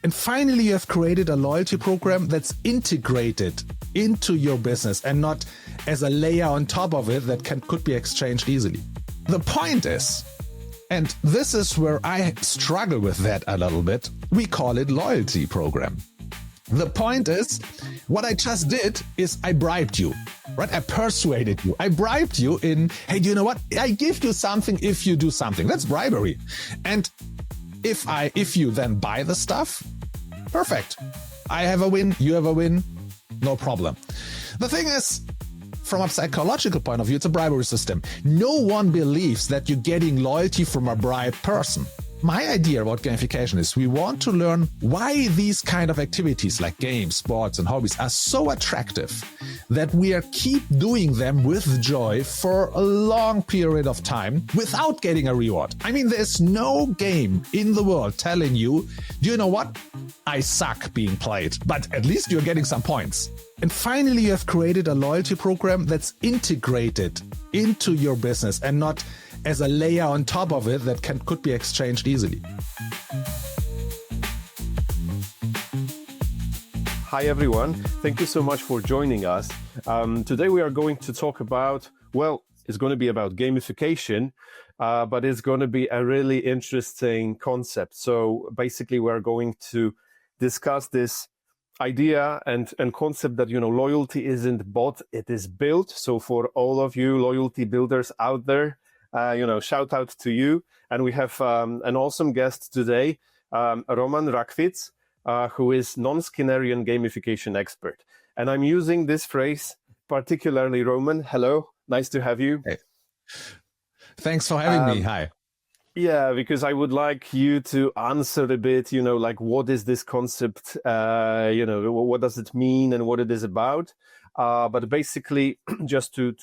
And finally, you have created a loyalty program that's integrated into your business and not as a layer on top of it that could be exchanged easily. The point is, and this is where I struggle with that a little bit, we call it loyalty program. The point is, what I just did is I bribed you, right? I persuaded you. I bribed you in, hey, do you know what? I give you something if you do something. That's bribery. And if you then buy the stuff, perfect. I have a win, you have a win, no problem. The thing is, from a psychological point of view, it's a bribery system. No one believes that you're getting loyalty from a bribed person. My idea about gamification is we want to learn why these kind of activities like games, sports, and hobbies are so attractive that we are keep doing them with joy for a long period of time without getting a reward. I mean, there's no game in the world telling you, do you know what? I suck being played, but at least you're getting some points. And finally, you have created a loyalty program that's integrated into your business and not as a layer on top of it that could be exchanged easily. Hi everyone, thank you so much for joining us. Today we are going to talk about, well, it's going to be about gamification, but it's going to be a really interesting concept. So basically we're going to discuss this idea and concept that, loyalty isn't bought, it is built. So for all of you loyalty builders out there, shout out to you. And we have an awesome guest today, Roman Rakvic, who is non-Skinnerian gamification expert. And I'm using this phrase particularly, Roman. Hello, nice to have you. Hey. Thanks for having me. Hi. Yeah, because I would like you to answer a bit, like what is this concept, what does it mean and what it is about. But basically, just to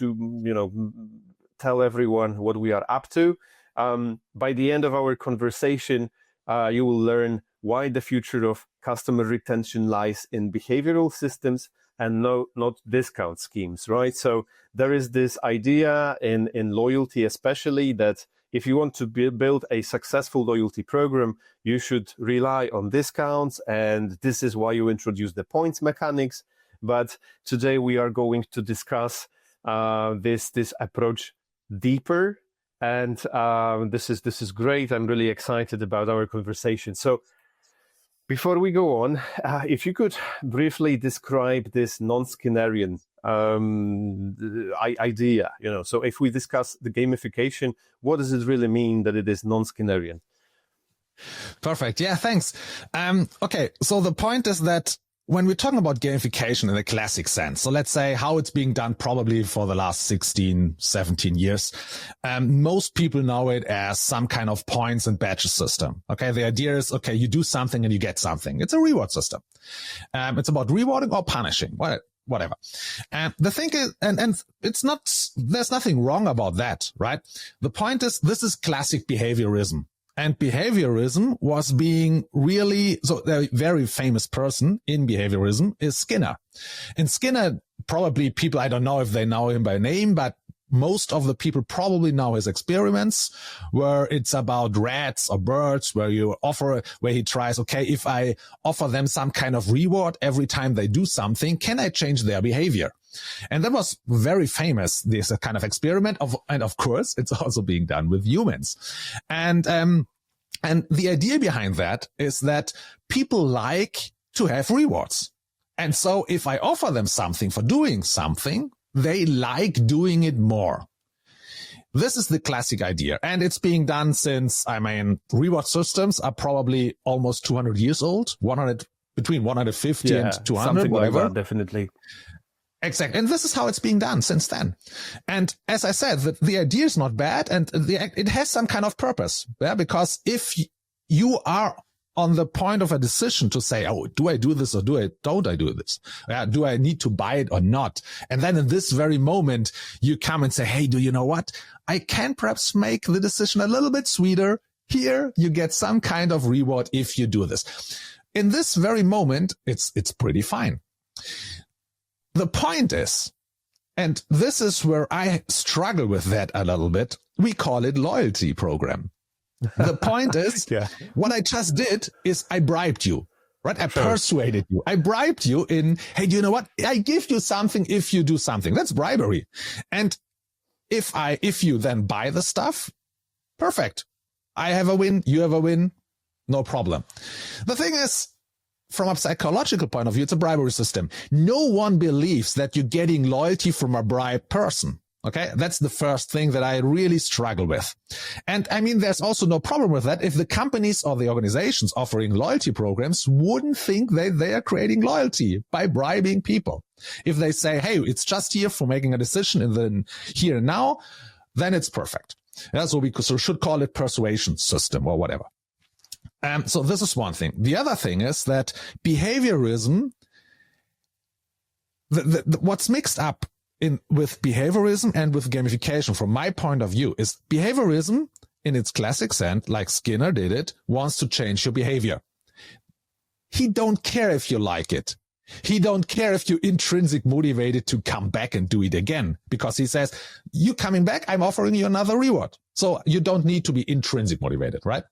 tell everyone what we are up to. By the end of our conversation, you will learn why the future of customer retention lies in behavioral systems and not discount schemes, right? So there is this idea in loyalty, especially, that if you want to build a successful loyalty program, you should rely on discounts, and this is why you introduce the points mechanics. But today we are going to discuss this approach deeper, and this is great. I'm really excited about our conversation. So before we go on, if you could briefly describe this non-Skinnerian idea, so if we discuss the gamification, what does it really mean that it is non-Skinnerian? Perfect. Yeah, thanks. Okay, so the point is that when we're talking about gamification in the classic sense, so let's say how it's being done probably for the last 16, 17 years, most people know it as some kind of points and badges system. Okay, the idea is, okay, you do something and you get something. It's a reward system. It's about rewarding or punishing, whatever. And the thing is, and it's not, there's nothing wrong about that, right? The point is, this is classic behaviorism. And behaviorism was being really, so a very famous person in behaviorism is Skinner. And Skinner, probably people, I don't know if they know him by name, but most of the people probably know his experiments where it's about rats or birds, where he tries, okay, if I offer them some kind of reward every time they do something, can I change their behavior? And that was very famous, this kind of experiment and of course, it's also being done with humans. And the idea behind that is that people like to have rewards. And so if I offer them something for doing something, they like doing it more. This is the classic idea. And it's being done since, reward systems are probably almost 200 years old, between 150 and 200, something whatever. Like that, definitely. Exactly. And this is how it's being done since then. And as I said, the idea is not bad and it has some kind of purpose. Yeah? Because if you are on the point of a decision to say, oh, do I do this or don't I do this? Do I need to buy it or not? And then in this very moment, you come and say, hey, do you know what? I can perhaps make the decision a little bit sweeter. Here, you get some kind of reward if you do this. In this very moment, it's pretty fine. The point is, and this is where I struggle with that a little bit, we call it loyalty program. The point is, What I just did is I bribed you. right? I persuaded you. I bribed you in, hey, do you know what? I give you something if you do something. That's bribery. And if you then buy the stuff, perfect. I have a win. You have a win. No problem. The thing is, from a psychological point of view, it's a bribery system. No one believes that you're getting loyalty from a bribed person. Okay, that's the first thing that I really struggle with. And I mean, there's also no problem with that if the companies or the organizations offering loyalty programs wouldn't think that they are creating loyalty by bribing people. If they say, hey, it's just here for making a decision in the here and now, then it's perfect. Yeah, so we should call it persuasion system or whatever. So this is one thing. The other thing is that behaviorism, what's mixed up with behaviorism and with gamification, from my point of view, is behaviorism in its classic sense, like Skinner did it, wants to change your behavior. He don't care if you like it. He don't care if you're intrinsic motivated to come back and do it again, because he says, you coming back, I'm offering you another reward. So you don't need to be intrinsic motivated, right?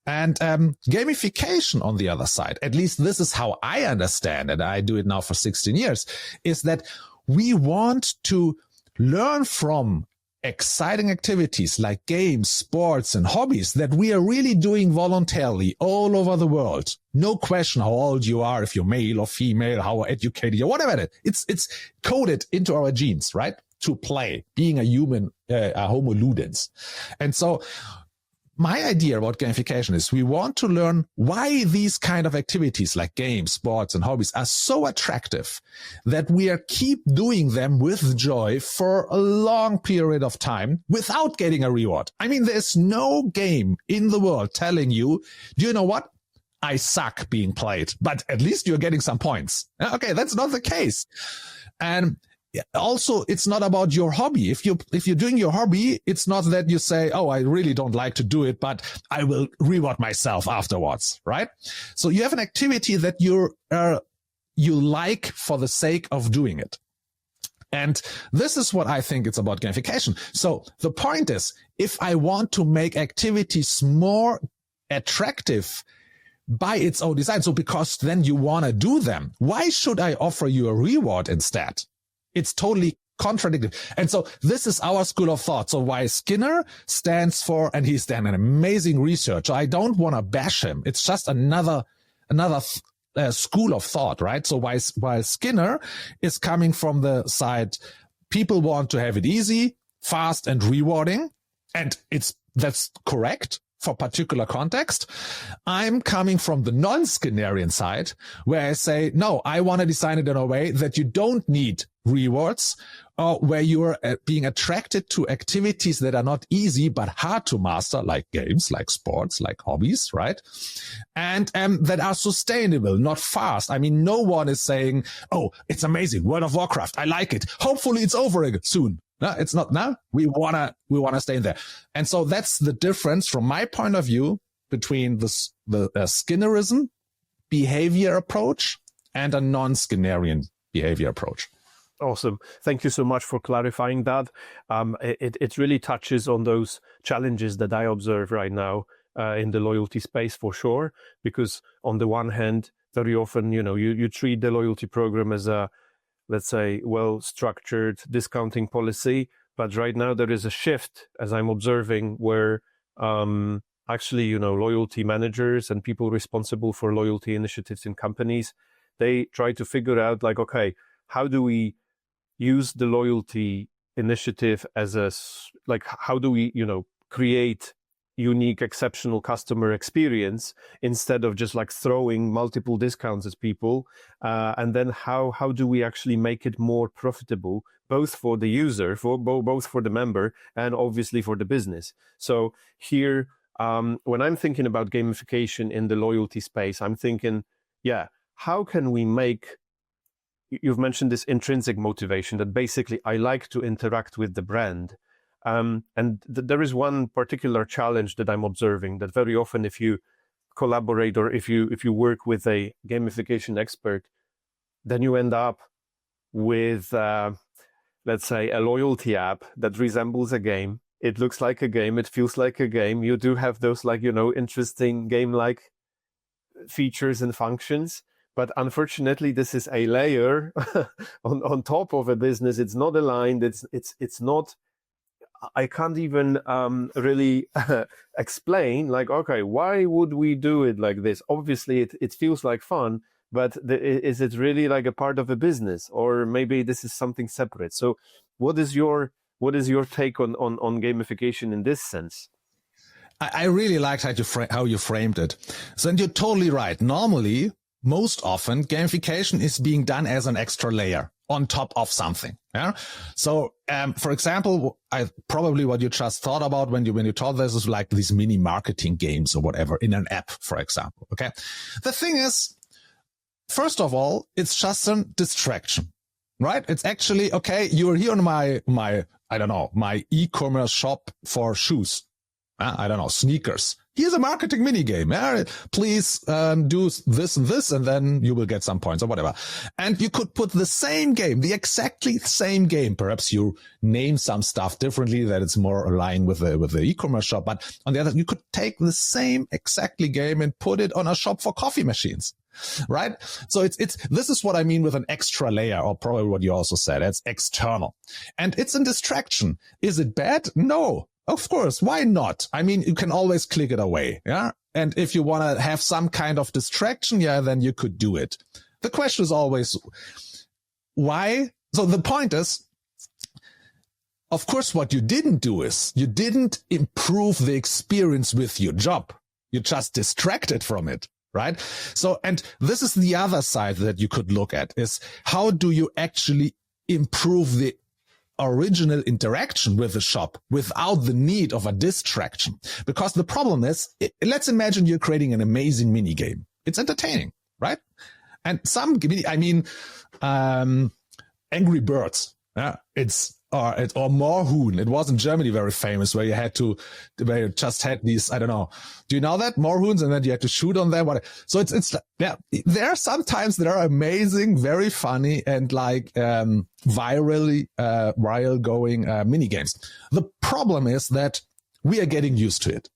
And gamification, on the other side, at least this is how I understand it, I do it now for 16 years, is that we want to learn from exciting activities like games, sports, and hobbies that we are really doing voluntarily all over the world. No question how old you are, if you're male or female, how educated you are, whatever it is. It's coded into our genes, right? To play, being a human, a homo ludens. And so my idea about gamification is we want to learn why these kind of activities like games, sports, and hobbies are so attractive that we are keep doing them with joy for a long period of time without getting a reward. I mean, there's no game in the world telling you, do you know what? I suck being played, but at least you're getting some points. Okay, that's not the case. And also, it's not about your hobby. If you're doing your hobby, it's not that you say, oh, I really don't like to do it, but I will reward myself afterwards, right? So you have an activity that you like for the sake of doing it. And this is what I think it's about gamification. So the point is, if I want to make activities more attractive by its own design, so because then you want to do them, why should I offer you a reward instead? It's totally contradictory. And so this is our school of thought. So why Skinner stands for, and he's done an amazing research. I don't want to bash him. It's just another school of thought, right? So while Skinner is coming from the side, people want to have it easy, fast, and rewarding. And that's correct for particular context. I'm coming from the non-Skinnerian side, where I say, no, I want to design it in a way that you don't need rewards, or where you're being attracted to activities that are not easy but hard to master, like games, like sports, like hobbies, right? And that are sustainable, not fast. I mean, no one is saying, oh, it's amazing, World of Warcraft, I like it, hopefully it's over soon. No, it's not now. We wanna stay in there. And so that's the difference from my point of view between the Skinnerism behavior approach and a non-Skinnerian behavior approach. Awesome. Thank you so much for clarifying that. It really touches on those challenges that I observe right now in the loyalty space for sure, because on the one hand, very often, you treat the loyalty program as a, let's say, well-structured discounting policy. But right now there is a shift, as I'm observing, where actually, loyalty managers and people responsible for loyalty initiatives in companies, they try to figure out like, okay, how do we use the loyalty initiative how do we, create unique, exceptional customer experience instead of just like throwing multiple discounts at people, and then how do we actually make it more profitable, both for the user, both for the member, and obviously for the business. So here, when I'm thinking about gamification in the loyalty space, I'm thinking, how can we make, you've mentioned this intrinsic motivation that basically I like to interact with the brand. There is one particular challenge that I'm observing, that very often if you collaborate or if you work with a gamification expert, then you end up with, let's say, a loyalty app that resembles a game. It looks like a game. It feels like a game. You do have those interesting game-like features and functions. But unfortunately, this is a layer on top of a business. It's not aligned. It's not. I can't even really explain, like, okay, why would we do it like this? Obviously, it feels like fun, but is it really like a part of a business, or maybe this is something separate? So, what is your take on gamification in this sense? I really liked how you framed it. So, and you're totally right. Normally, most often, gamification is being done as an extra layer on top of something. Yeah. So, for example, probably what you just thought about when you thought this is like these mini marketing games or whatever in an app, for example. Okay. The thing is, first of all, it's just a distraction, right? It's actually, okay, you're here on my e-commerce shop for shoes. I don't know, sneakers. Here's a marketing mini game. Please do this and this, and then you will get some points or whatever. And you could put the same game, the exactly same game. Perhaps you name some stuff differently that it's more aligned with the e-commerce shop. But on the other, you could take the same exactly game and put it on a shop for coffee machines. Right? So this is what I mean with an extra layer, or probably what you also said. It's external. And it's a distraction. Is it bad? No. Of course, why not? I mean, you can always click it away, yeah? And if you want to have some kind of distraction, yeah, then you could do it. The question is always, why? So the point is, of course, what you didn't do is you didn't improve the experience with your job. You just distracted from it, right? So, and this is the other side that you could look at, is how do you actually improve the original interaction with the shop without the need of a distraction? Because the problem is, let's imagine you're creating an amazing mini game. It's entertaining, right? And Angry Birds, yeah, or Moorhuhn. It was in Germany very famous, where you just had these, I don't know. Do you know that? Moorhuhns, and then you had to shoot on them. So there are sometimes that are amazing, very funny, and like, viral going, mini games. The problem is that we are getting used to it.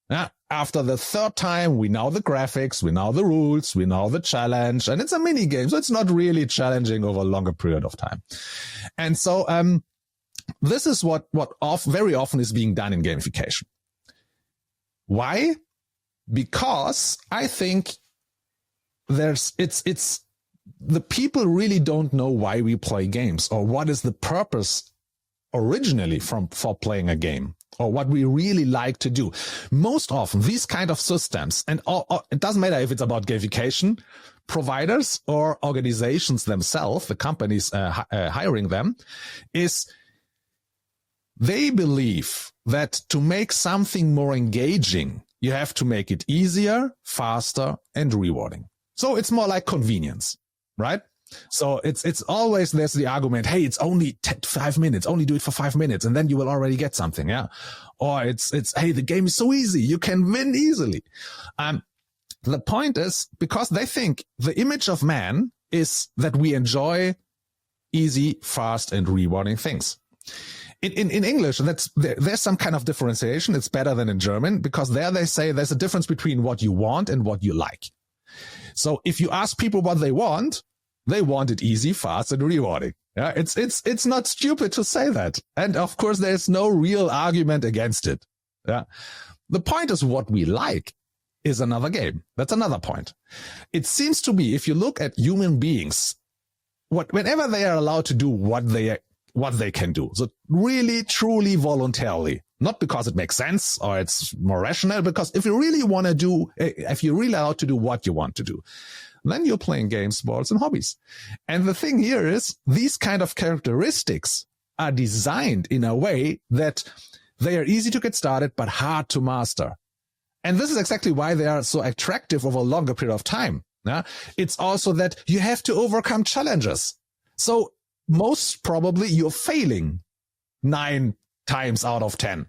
Yeah. After the third time, we know the graphics, we know the rules, we know the challenge, and it's a mini game. So it's not really challenging over a longer period of time. And so, this is what very often is being done in gamification. Why? Because I think it's the people really don't know why we play games, or what is the purpose originally for playing a game, or what we really like to do. Most often, these kind of systems, and it doesn't matter if it's about gamification, providers or organizations themselves, the companies hiring them, is they believe that to make something more engaging, you have to make it easier, faster, and rewarding. So it's more like convenience, right? So it's always, there's the argument, hey, it's only 5 minutes, only do it for 5 minutes, and then you will already get something, yeah? Or it's, hey, the game is so easy, you can win easily. The point is, because they think the image of man is that we enjoy easy, fast, and rewarding things. In English, there's some kind of differentiation. It's better than in German, because there they say there's a difference between what you want and what you like. So if you ask people what they want it easy, fast, and rewarding. Yeah, it's not stupid to say that. And of course, there's no real argument against it. Yeah. The point is, what we like is another game. That's another point. It seems to be, if you look at human beings, whenever they are allowed to do what they can do. So really, truly voluntarily, not because it makes sense or it's more rational, because if you're really allowed to do what you want to do, then you're playing games, sports, and hobbies. And the thing here is, these kind of characteristics are designed in a way that they are easy to get started, but hard to master. And this is exactly why they are so attractive over a longer period of time. Yeah? It's also that you have to overcome challenges. So most probably you're failing 9 times out of 10.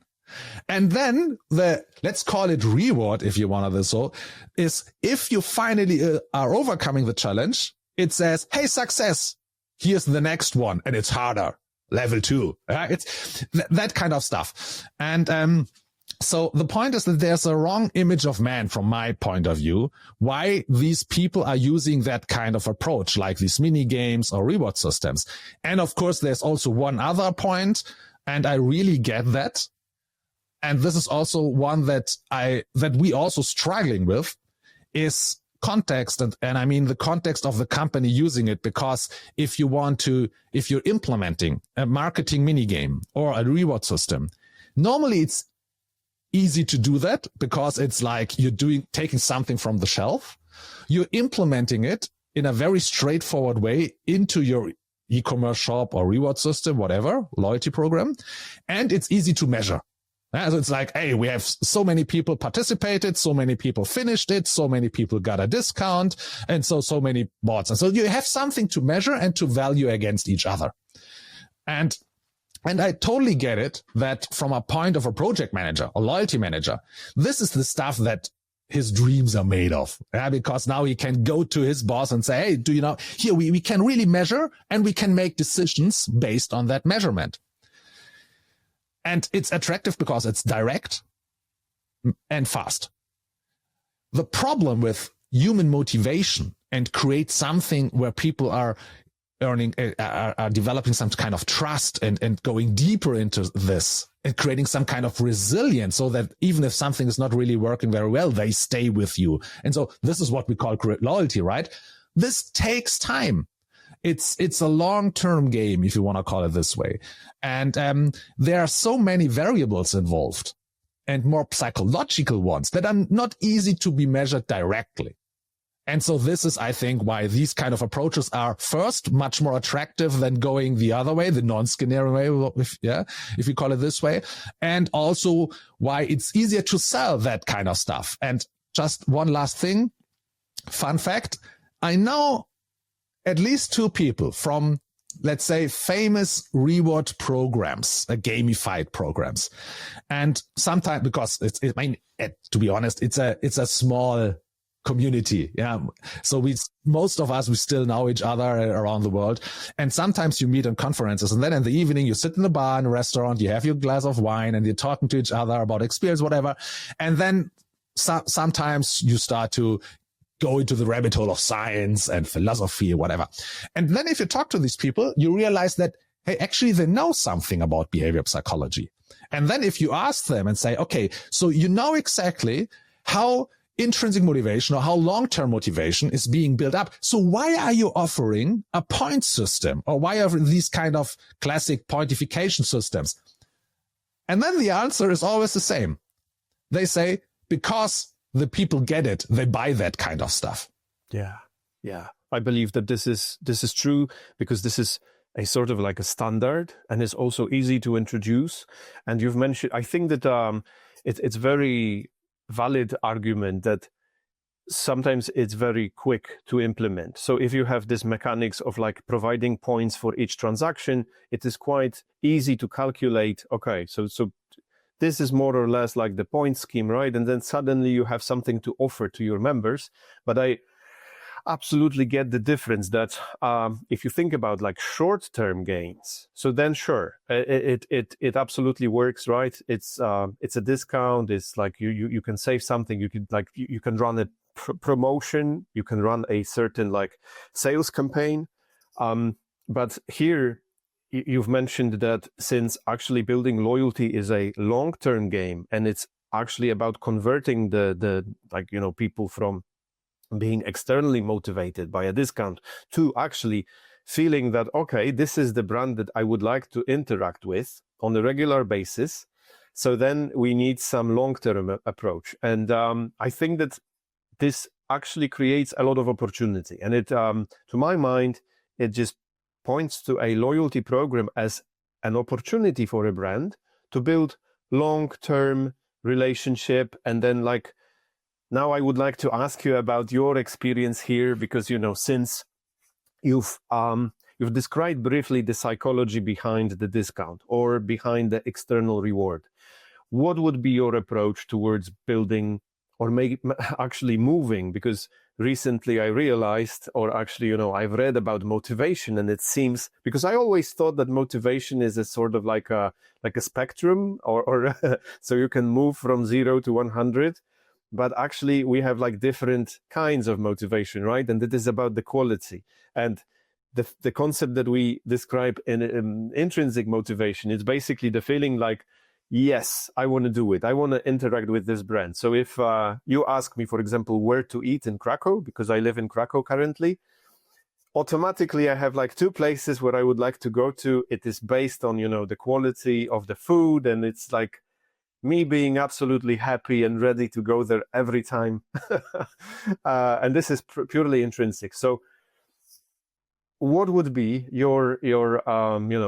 And then let's call it reward, if you want to so, is if you finally are overcoming the challenge, it says, hey, success, here's the next one, and it's harder, level 2. It's that kind of stuff. And So the point is that there's a wrong image of man from my point of view, why these people are using that kind of approach, like these mini games or reward systems. And of course, there's also one other point, and I really get that. And this is also one that we also struggling with, is context. And I mean the context of the company using it, because if you're implementing a marketing mini game or a reward system, normally it's easy to do that because it's like you're taking something from the shelf, you're implementing it in a very straightforward way into your e-commerce shop or reward system, whatever, loyalty program. And it's easy to measure. So it's like, hey, we have so many people participated, so many people finished it, so many people got a discount, and so many bots. And so you have something to measure and to value against each other. And I totally get it that from a point of a project manager, a loyalty manager, this is the stuff that his dreams are made of. Because now he can go to his boss and say, hey, do you know, here we can really measure and we can make decisions based on that measurement. And it's attractive because it's direct and fast. The problem with human motivation and create something where people are are developing some kind of trust and going deeper into this and creating some kind of resilience so that even if something is not really working very well, they stay with you. And so this is what we call loyalty, right? This takes time. It's a long-term game, if you want to call it this way. And there are so many variables involved and more psychological ones that are not easy to be measured directly. And so this is, I think, why these kind of approaches are first much more attractive than going the other way, the non-Skinnerian way, if you call it this way. And also why it's easier to sell that kind of stuff. And just one last thing, fun fact, I know at least two people from, let's say, famous reward programs, gamified programs. And sometimes, because to be honest, it's a small community. Yeah. So most of us, we still know each other around the world. And sometimes you meet on conferences, and then in the evening you sit in the bar in a restaurant, you have your glass of wine and you're talking to each other about experience, whatever. And then sometimes you start to go into the rabbit hole of science and philosophy or whatever. And then if you talk to these people, you realize that, hey, actually they know something about behavior psychology. And then if you ask them and say, okay, so you know exactly how intrinsic motivation or how long-term motivation is being built up. So why are you offering a point system, or why are these kind of classic pointification systems? And then the answer is always the same. They say, because the people get it, they buy that kind of stuff. Yeah. I believe that this is true because this is a sort of like a standard, and it's also easy to introduce. And you've mentioned, I think that it's very valid argument that sometimes it's very quick to implement. So if you have this mechanics of like providing points for each transaction, it is quite easy to calculate. Okay, so this is more or less like the point scheme, right? And then suddenly you have something to offer to your members. But I absolutely get the difference that if you think about like short-term gains, so then sure, it absolutely works, right? It's a discount. It's like you can save something. You can run a promotion. You can run a certain like sales campaign. But here you've mentioned that since actually building loyalty is a long-term game, and it's actually about converting the people from being externally motivated by a discount to actually feeling that, okay, this is the brand that I would like to interact with on a regular basis. So then we need some long-term approach. And I think that this actually creates a lot of opportunity. And it, to my mind, it just points to a loyalty program as an opportunity for a brand to build long-term relationship. And then now I would like to ask you about your experience here, because, since you've described briefly the psychology behind the discount or behind the external reward, what would be your approach towards building or actually moving? Because recently I realized, or actually, I've read about motivation, and it seems, because I always thought that motivation is a sort of like a spectrum, or so you can move from 0 to 100. But actually we have like different kinds of motivation, right? And it is about the quality. And the concept that we describe in intrinsic motivation is basically the feeling like, yes, I want to do it. I want to interact with this brand. So if you ask me, for example, where to eat in Krakow, because I live in Krakow currently, automatically I have like 2 places where I would like to go to. It is based on, the quality of the food, and it's like me being absolutely happy and ready to go there every time. And this is purely intrinsic. So what would be your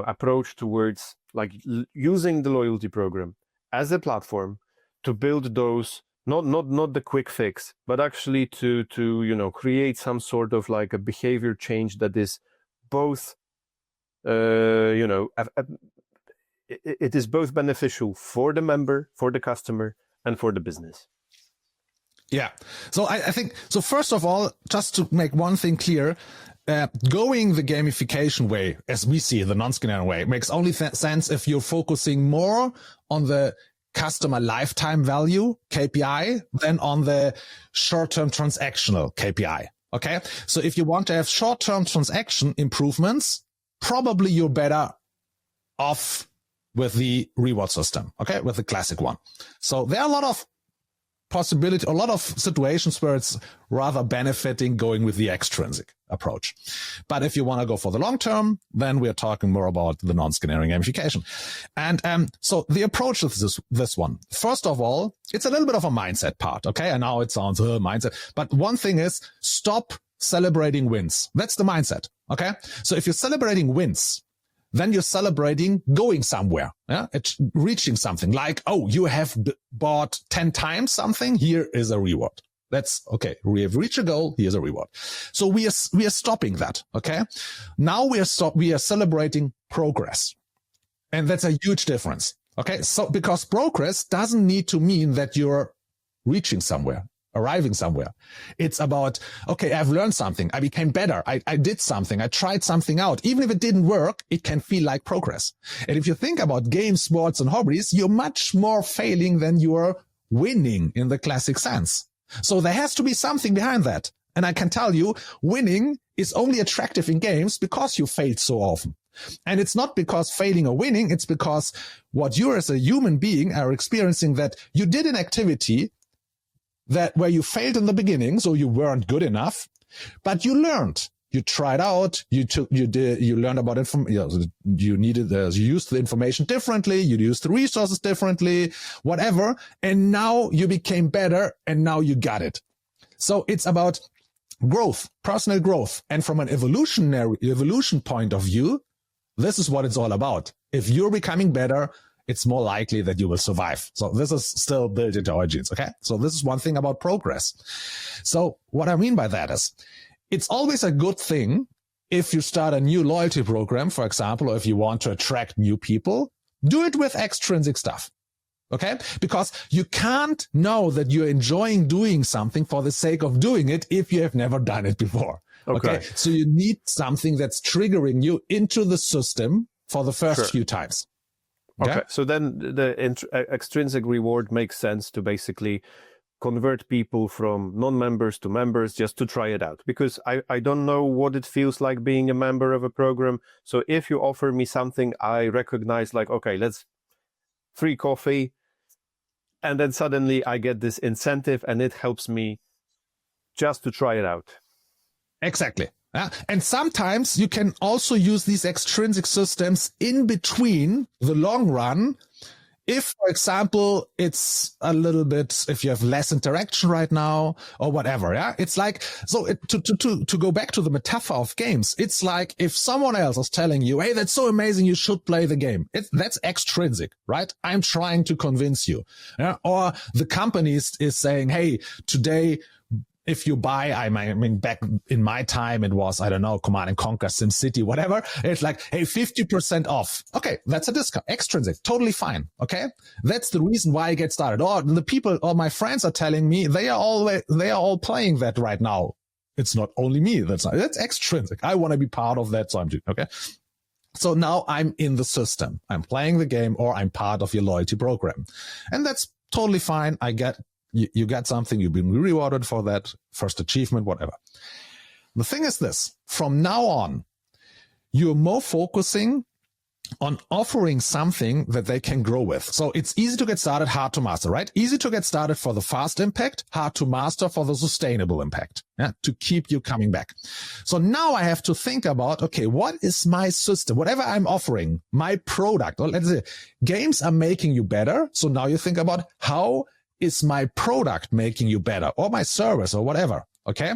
approach towards like using the loyalty program as a platform to build those, not the quick fix, but actually to create some sort of like a behavior change that is both it is both beneficial for the member, for the customer, and for the business? Yeah. So I think, so first of all, just to make one thing clear, going the gamification way, as we see the non-Skinnerian way, makes only sense if you're focusing more on the customer lifetime value KPI than on the short-term transactional KPI. Okay. So if you want to have short-term transaction improvements, probably you're better off with the reward system. Okay. With the classic one. So there are a lot of situations where it's rather benefiting going with the extrinsic approach. But if you want to go for the long term, then we're talking more about the non-Skinnerian gamification. And so the approach is this one. First of all, it's a little bit of a mindset part. Okay. And now it sounds mindset. But one thing is, stop celebrating wins. That's the mindset. Okay. So if you're celebrating wins, then you're celebrating going somewhere, it's reaching something like, oh, you have bought 10 times something. Here is a reward. That's okay. We have reached a goal. Here's a reward. So we are stopping that. Okay. Now we are celebrating progress. And that's a huge difference. Okay. So because progress doesn't need to mean that you're reaching somewhere, arriving somewhere. It's about, okay, I've learned something. I became better. I did something. I tried something out. Even if it didn't work, it can feel like progress. And if you think about games, sports, and hobbies, you're much more failing than you're winning in the classic sense. So there has to be something behind that. And I can tell you, winning is only attractive in games because you failed so often. And it's not because failing or winning. It's because what you as a human being are experiencing, that you did an activity that where you failed in the beginning, so you weren't good enough, but you learned, you tried out, you learned about information, you used the information differently, you used the resources differently, whatever, and now you became better, and now you got it. So it's about growth, personal growth, and from an evolution point of view, this is what it's all about. If you're becoming better, it's more likely that you will survive. So this is still built into our genes. Okay. So this is one thing about progress. So what I mean by that is, it's always a good thing if you start a new loyalty program, for example, or if you want to attract new people, do it with extrinsic stuff. Okay. Because you can't know that you're enjoying doing something for the sake of doing it if you have never done it before. Okay. So you need something that's triggering you into the system for the first few times. Okay. So then the extrinsic reward makes sense to basically convert people from non-members to members just to try it out, because I don't know what it feels like being a member of a program. So if you offer me something, I recognize like, okay, let's free coffee. And then suddenly I get this incentive and it helps me just to try it out. Exactly. Yeah. And sometimes you can also use these extrinsic systems in between the long run. If, for example, it's a little bit, if you have less interaction right now or whatever. Yeah. It's like, so to go back to the metaphor of games, it's like if someone else is telling you, hey, that's so amazing, you should play the game. That's extrinsic, right? I'm trying to convince you. Yeah. Or the company is saying, hey, today, if you buy, I mean, back in my time, it was, I don't know, Command & Conquer, SimCity, whatever. It's like, hey, 50% off. Okay. That's a discount. Extrinsic. Totally fine. Okay. That's the reason why I get started. Or the people or my friends are telling me they are all playing that right now. It's not only me. That's extrinsic. I want to be part of that. So I'm doing, okay. So now I'm in the system. I'm playing the game, or I'm part of your loyalty program. And that's totally fine. You get something, you've been rewarded for that first achievement, whatever. The thing is this, from now on, you're more focusing on offering something that they can grow with. So it's easy to get started, hard to master, right? Easy to get started for the fast impact, hard to master for the sustainable impact, to keep you coming back. So now I have to think about, okay, what is my system? Whatever I'm offering, my product, or let's say games are making you better. So now you think about, how is my product making you better, or my service, or whatever, okay?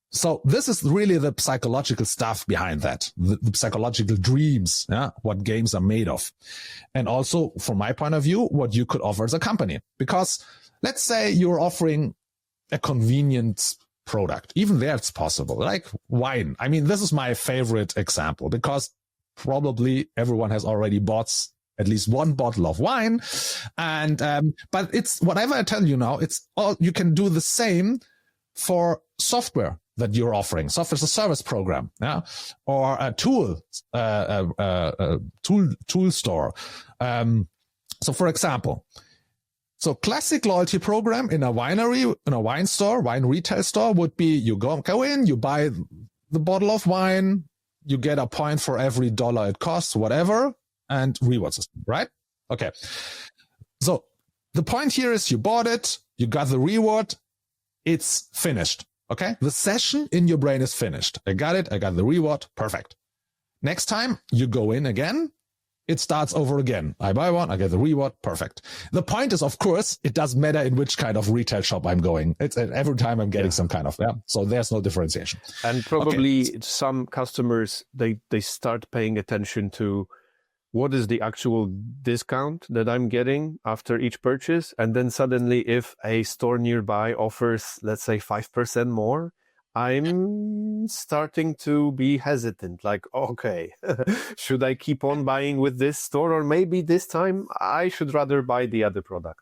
So this is really the psychological stuff behind that, the psychological dreams, what games are made of. And also, from my point of view, what you could offer as a company. Because let's say you're offering a convenient product. Even there it's possible, like wine. I mean, this is my favorite example, because probably everyone has already bought at least one bottle of wine. And but it's whatever I tell you now, it's all, you can do the same for software that you're offering, software as a service program, or a tool store. So for example, so classic loyalty program in a winery, in a wine store, wine retail store would be, you go in, you buy the bottle of wine, you get a point for every dollar it costs, whatever, and reward system, right? Okay. So the point here is you bought it, you got the reward, it's finished. Okay, the session in your brain is finished. I got it. I got the reward. Perfect. Next time you go in again, it starts over again. I buy one, I get the reward. Perfect. The point is, of course, it doesn't matter in which kind of retail shop I'm going. It's every time I'm getting some kind of, so there's no differentiation. And probably some customers, they start paying attention to what is the actual discount that I'm getting after each purchase. And then suddenly, if a store nearby offers, let's say 5% more, I'm starting to be hesitant. Like, okay, should I keep on buying with this store? Or maybe this time I should rather buy the other product.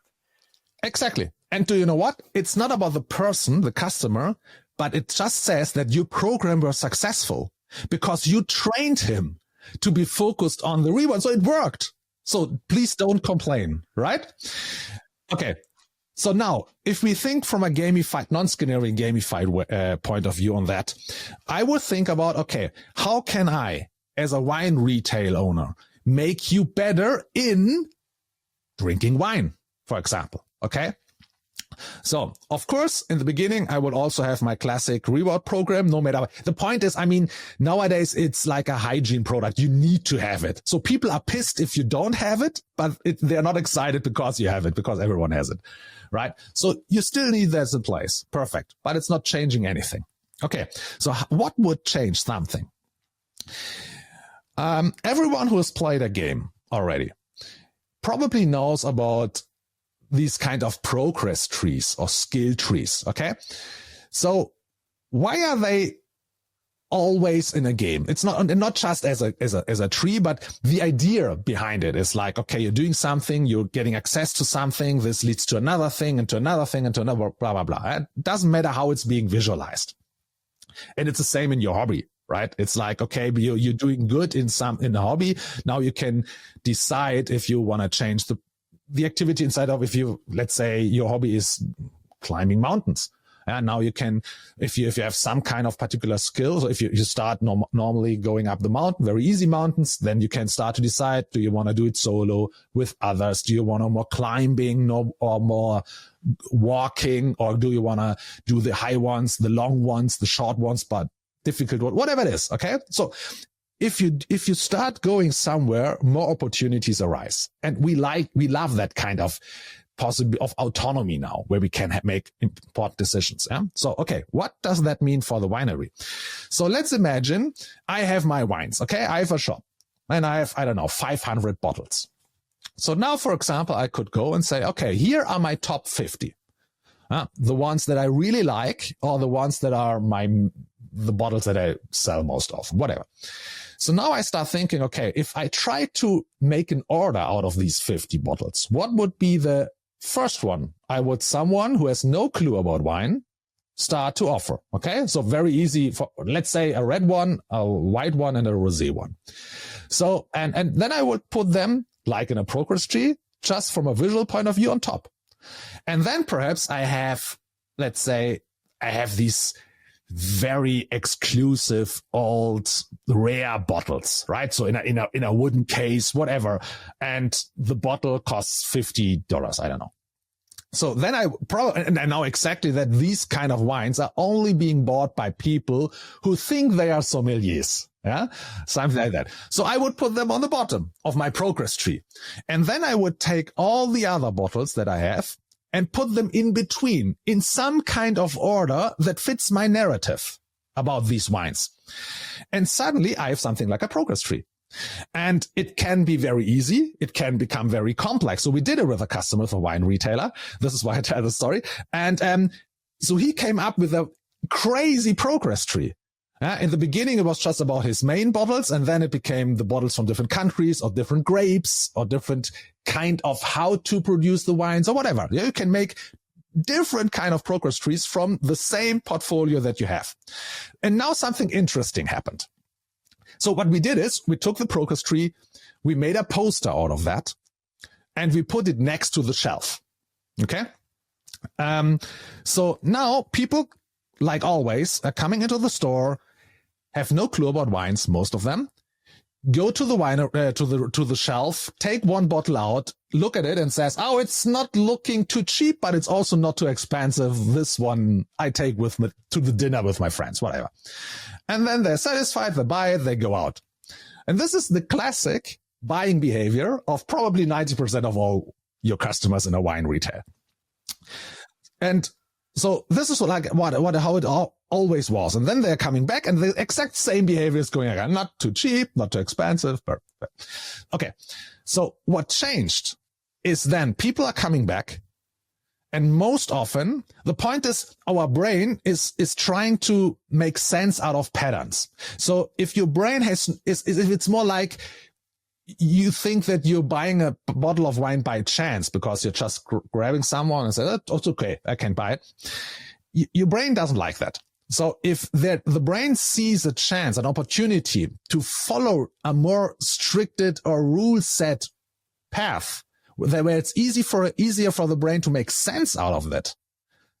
Exactly. And do you know what? It's not about the person, the customer, but it just says that your program was successful because you trained him to be focused on the reward. So it worked. So please don't complain, right? Okay. So now, if we think from a gamified, non-Skinnerian gamified point of view on that, I would think about, okay, how can I, as a wine retail owner, make you better in drinking wine, for example? Okay. So, of course, in the beginning, I would also have my classic reward program, no matter. The point is, I mean, nowadays it's like a hygiene product. You need to have it. So people are pissed if you don't have it, but they're not excited because you have it, because everyone has it, right? So you still need that in place. Perfect. But it's not changing anything. Okay. So what would change something? Everyone who has played a game already probably knows about these kind of progress trees or skill trees. Okay. So why are they always in a game? It's not just as a tree, but the idea behind it is like, okay, you're doing something, you're getting access to something. This leads to another thing and to another thing and to another, blah, blah, blah. It doesn't matter how it's being visualized. And it's the same in your hobby, right? It's like, okay, you're doing good in a hobby. Now you can decide if you want to change the activity inside of, if you, let's say your hobby is climbing mountains. And now you can, if you have some kind of particular skills, or if you start normally going up the mountain, very easy mountains, then you can start to decide, do you want to do it solo with others? Do you want to more climbing or more walking? Or do you want to do the high ones, the long ones, the short ones, but difficult ones, whatever it is. Okay. So if you start going somewhere, more opportunities arise. And we love that kind of possibility of autonomy now, where we can make important decisions. Yeah? So, okay, what does that mean for the winery? So let's imagine I have my wines. Okay. I have a shop and I have, 500 bottles. So now, for example, I could go and say, okay, here are my top 50. The ones that I really like, or the ones that are the bottles that I sell most often, whatever. So now I start thinking, okay, if I try to make an order out of these 50 bottles, what would be the first one? Someone who has no clue about wine start to offer. Okay. So very easy for, let's say, a red one, a white one, and a rosé one. So, and then I would put them like in a progress tree, just from a visual point of view on top. And then perhaps I have, let's say, I have these very exclusive old rare bottles, right? So in a wooden case, whatever. And the bottle costs $50. I don't know. So then I probably, and I know exactly that these kind of wines are only being bought by people who think they are sommeliers. Yeah, something like that. So I would put them on the bottom of my progress tree. And then I would take all the other bottles that I have and put them in between in some kind of order that fits my narrative about these wines. And suddenly I have something like a progress tree. And it can be very easy. It can become very complex. So we did it with a customer, with a wine retailer. This is why I tell the story. And so he came up with a crazy progress tree. In the beginning, it was just about his main bottles, and then it became the bottles from different countries or different grapes or different kind of how to produce the wines or whatever. You can make different kind of progress trees from the same portfolio that you have. And now something interesting happened. So what we did is we took the progress tree, we made a poster out of that, and we put it next to the shelf. Okay. So now people, like always, are coming into the store, have no clue about wines, most of them, go to the wine, to the shelf, take one bottle out, look at it and says, oh, it's not looking too cheap, but it's also not too expensive. This one I take with me to the dinner with my friends, whatever. And then they're satisfied, they buy it, they go out. And this is the classic buying behavior of probably 90% of all your customers in a wine retail. And so this is like how it always was. And then they're coming back and the exact same behavior is going again. Not too cheap, not too expensive. But okay. So what changed is then people are coming back. And most often the point is our brain is trying to make sense out of patterns. So if your brain if it's more like you think that you're buying a bottle of wine by chance because you're just grabbing someone and say, oh, it's okay, I can buy it. Your brain doesn't like that. So if the brain sees a chance, an opportunity to follow a more stricted or rule set path, where it's easier for the brain to make sense out of that,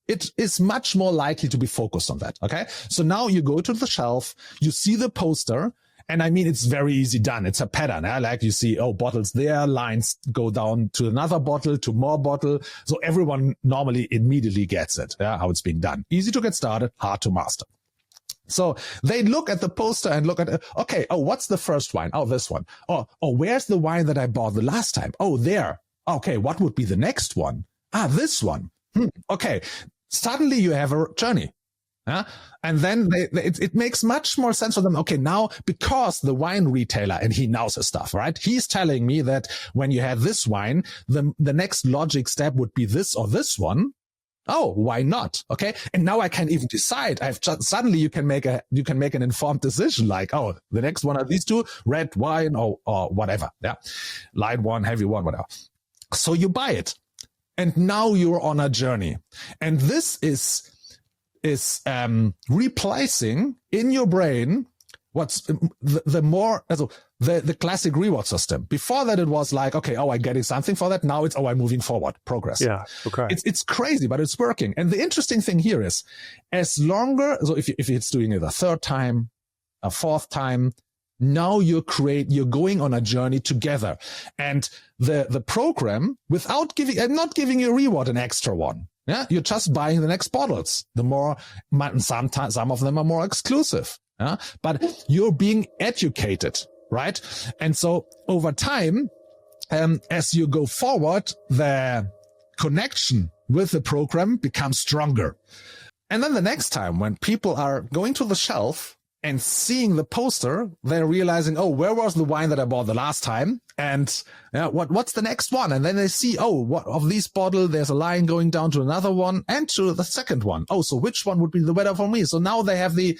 it is much more likely to be focused on that. Okay. So now you go to the shelf, you see the poster, and I mean, it's very easy done. It's a pattern. Like you see, bottles there, lines go down to another bottle, to more bottle. So everyone normally immediately gets it, how it's being done. Easy to get started, hard to master. So they look at the poster and look at, okay, what's the first wine? Oh, this one. Oh, where's the wine that I bought the last time? Oh, there. Okay, what would be the next one? This one. Okay, suddenly you have a journey. And then it makes much more sense for them. Okay, now because the wine retailer, and he knows his stuff, right? He's telling me that when you have this wine, the next logic step would be this or this one. Oh, why not? Okay. And now I can even decide. Suddenly you can make an informed decision like, the next one are these two, red wine or whatever. Yeah. Light one, heavy one, whatever. So you buy it. And now you're on a journey. And this is replacing in your brain what's the classic reward system. Before that, it was like, okay, I'm getting something for that. Now it's, I'm moving forward, progress. Yeah. Okay. It's crazy, but it's working. And the interesting thing here is so if it's doing it a third time, a fourth time, now you're going on a journey together. And the program, without not giving you a reward, an extra one. Yeah, you're just buying the next bottles. Sometimes some of them are more exclusive. Yeah, but you're being educated, right? And so over time, as you go forward, the connection with the program becomes stronger. And then the next time when people are going to the shelf and seeing the poster, they're realizing, where was the wine that I bought the last time? And what's the next one? And then they see, what of these bottles, there's a line going down to another one and to the second one. So which one would be the better for me? So now they have the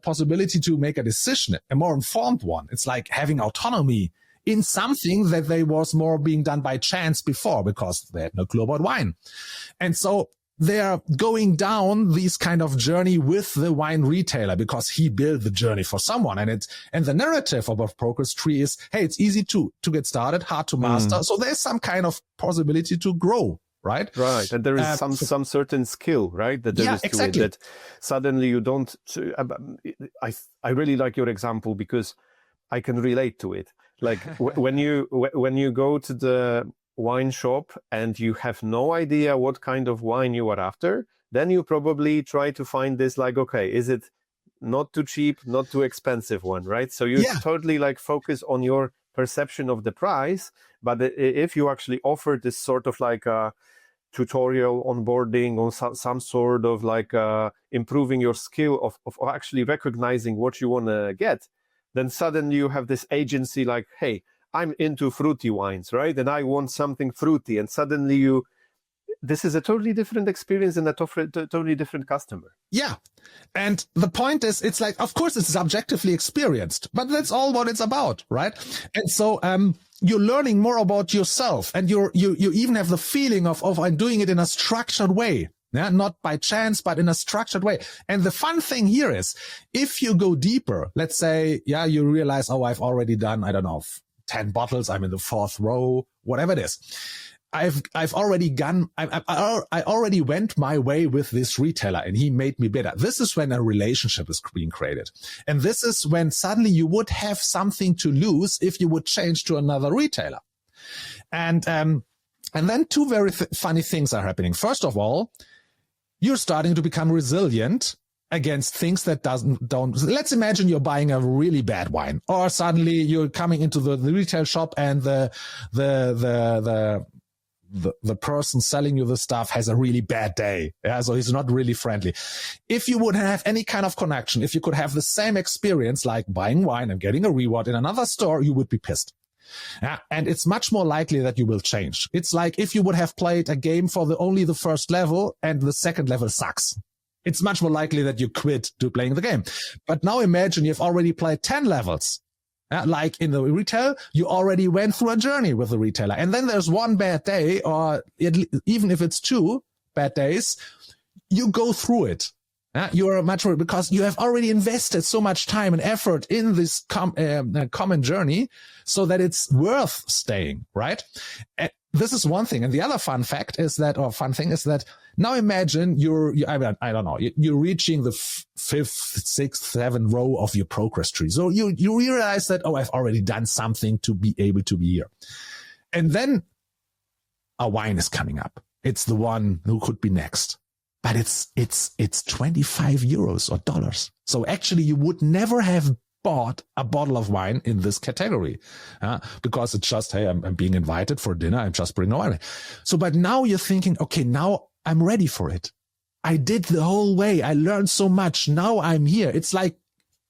possibility to make a decision, a more informed one. It's like having autonomy in something that was more being done by chance before because they had no clue about wine. And so they're going down these kind of journey with the wine retailer because he built the journey for someone. And the narrative of a progress tree is, hey, it's easy to get started, hard to master. So there's some kind of possibility to grow. Right. And there is some certain skill, right? That there is to exactly. it that suddenly you don't. I really like your example because I can relate to it. Like when you go to the wine shop and you have no idea what kind of wine you are after, then you probably try to find this, like, okay, is it not too cheap, not too expensive one, right? So you totally like focus on your perception of the price. But if you actually offer this sort of like a tutorial onboarding or some sort of like improving your skill of actually recognizing what you want to get, then suddenly you have this agency like, hey, I'm into fruity wines, right? And I want something fruity. And suddenly this is a totally different experience and a totally different customer. Yeah. And the point is, it's like, of course, it's subjectively experienced, but that's all what it's about, right? And so, you're learning more about yourself, and you even have the feeling of I'm doing it in a structured way. Yeah, not by chance, but in a structured way. And the fun thing here is, if you go deeper, let's say, you realize, I've already done, I don't know, 10 bottles. I'm in the 4th row, whatever it is. I've already gone, I already went my way with this retailer and he made me better. This is when a relationship is being created. And this is when suddenly you would have something to lose if you would change to another retailer. And then two very funny things are happening. First of all, you're starting to become resilient against things that don't. Let's imagine you're buying a really bad wine, or suddenly you're coming into the retail shop and the person selling you the stuff has a really bad day. Yeah, so he's not really friendly. If you would have any kind of connection, if you could have the same experience like buying wine and getting a reward in another store, you would be pissed. Yeah, and it's much more likely that you will change. It's like if you would have played a game for only the first level and the second level sucks. It's much more likely that you quit to playing the game. But now imagine you've already played 10 levels. Like in the retail, you already went through a journey with the retailer. And then there's one bad day, or even if it's 2 bad days, you go through it. You are much more, because you have already invested so much time and effort in this common journey so that it's worth staying, right? This is one thing. And the other fun thing is that now imagine I don't know, you're reaching the 5th, 6th, 7th row of your progress tree. So you realize that, I've already done something to be able to be here. And then a wine is coming up. It's the one who could be next. But it's 25 euros or dollars. So actually you would never have bought a bottle of wine in this category, because it's just, hey, I'm being invited for dinner. I'm just bringing wine. So, but now you're thinking, okay, now I'm ready for it. I did the whole way. I learned so much. Now I'm here. It's like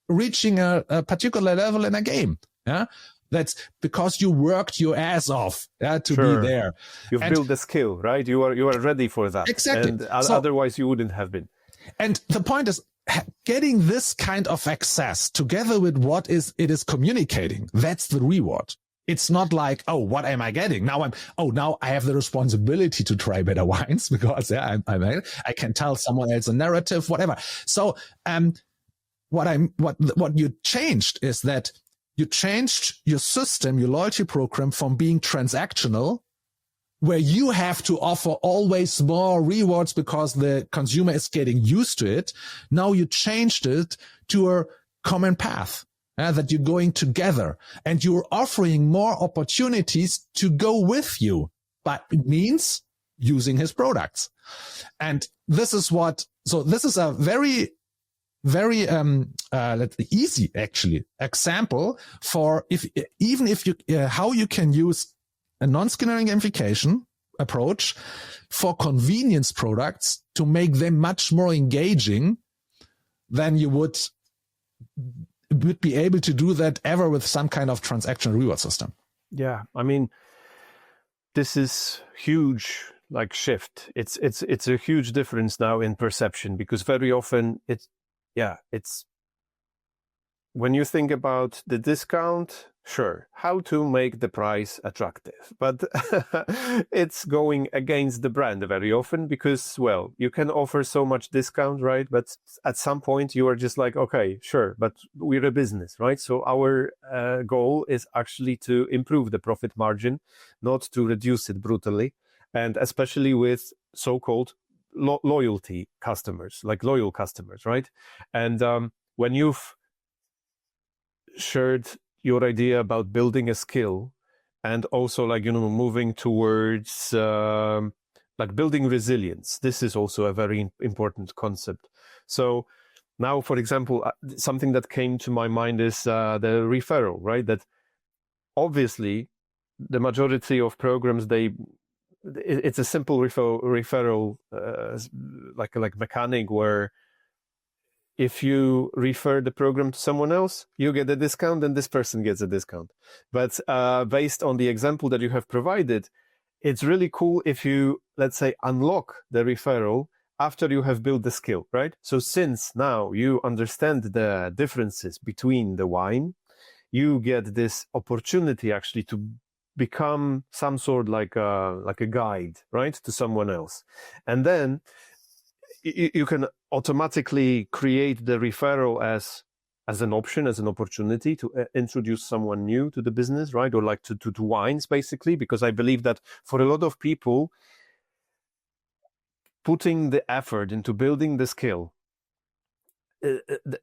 reaching a particular level in a game. Yeah. That's because you worked your ass off to be there. You've built the skill, right? You are ready for that. Exactly. And otherwise you wouldn't have been. And the point is, getting this kind of access together with what it is communicating, that's the reward. It's not like, what am I getting? Now now I have the responsibility to try better wines because I can tell someone else a narrative, whatever. So, what you changed is that you changed your system, your loyalty program, from being transactional, where you have to offer always more rewards because the consumer is getting used to it. Now you changed it to a common path, that you're going together, and you're offering more opportunities to go with you. But it means using his products. And this is a very, very easy actually example for how you can use a non-skinnering gamification approach for convenience products to make them much more engaging than you would be able to do that ever with some kind of transactional reward system. Yeah, I mean, this is huge, like shift. It's a huge difference now in perception, because very often it's when you think about the discount Sure, how to make the price attractive, but it's going against the brand very often because, well, you can offer so much discount, right? But at some point you are just like, okay, sure, but we're a business, right? So our goal is actually to improve the profit margin, not to reduce it brutally. And especially with so-called loyalty customers, like loyal customers, right? And when you've shared your idea about building a skill and also like, moving towards like building resilience. This is also a very important concept. So now, for example, something that came to my mind is the referral, right? That obviously the majority of programs, it's a simple referral like mechanic where if you refer the program to someone else, you get a discount and this person gets a discount. But based on the example that you have provided, it's really cool if you, let's say, unlock the referral after you have built the skill, right? So since now you understand the differences between the wine, you get this opportunity actually to become some sort like a guide, right, to someone else. And then you can automatically create the referral as an option, as an opportunity to introduce someone new to the business, right? Or like to wines, basically, because I believe that for a lot of people, putting the effort into building the skill,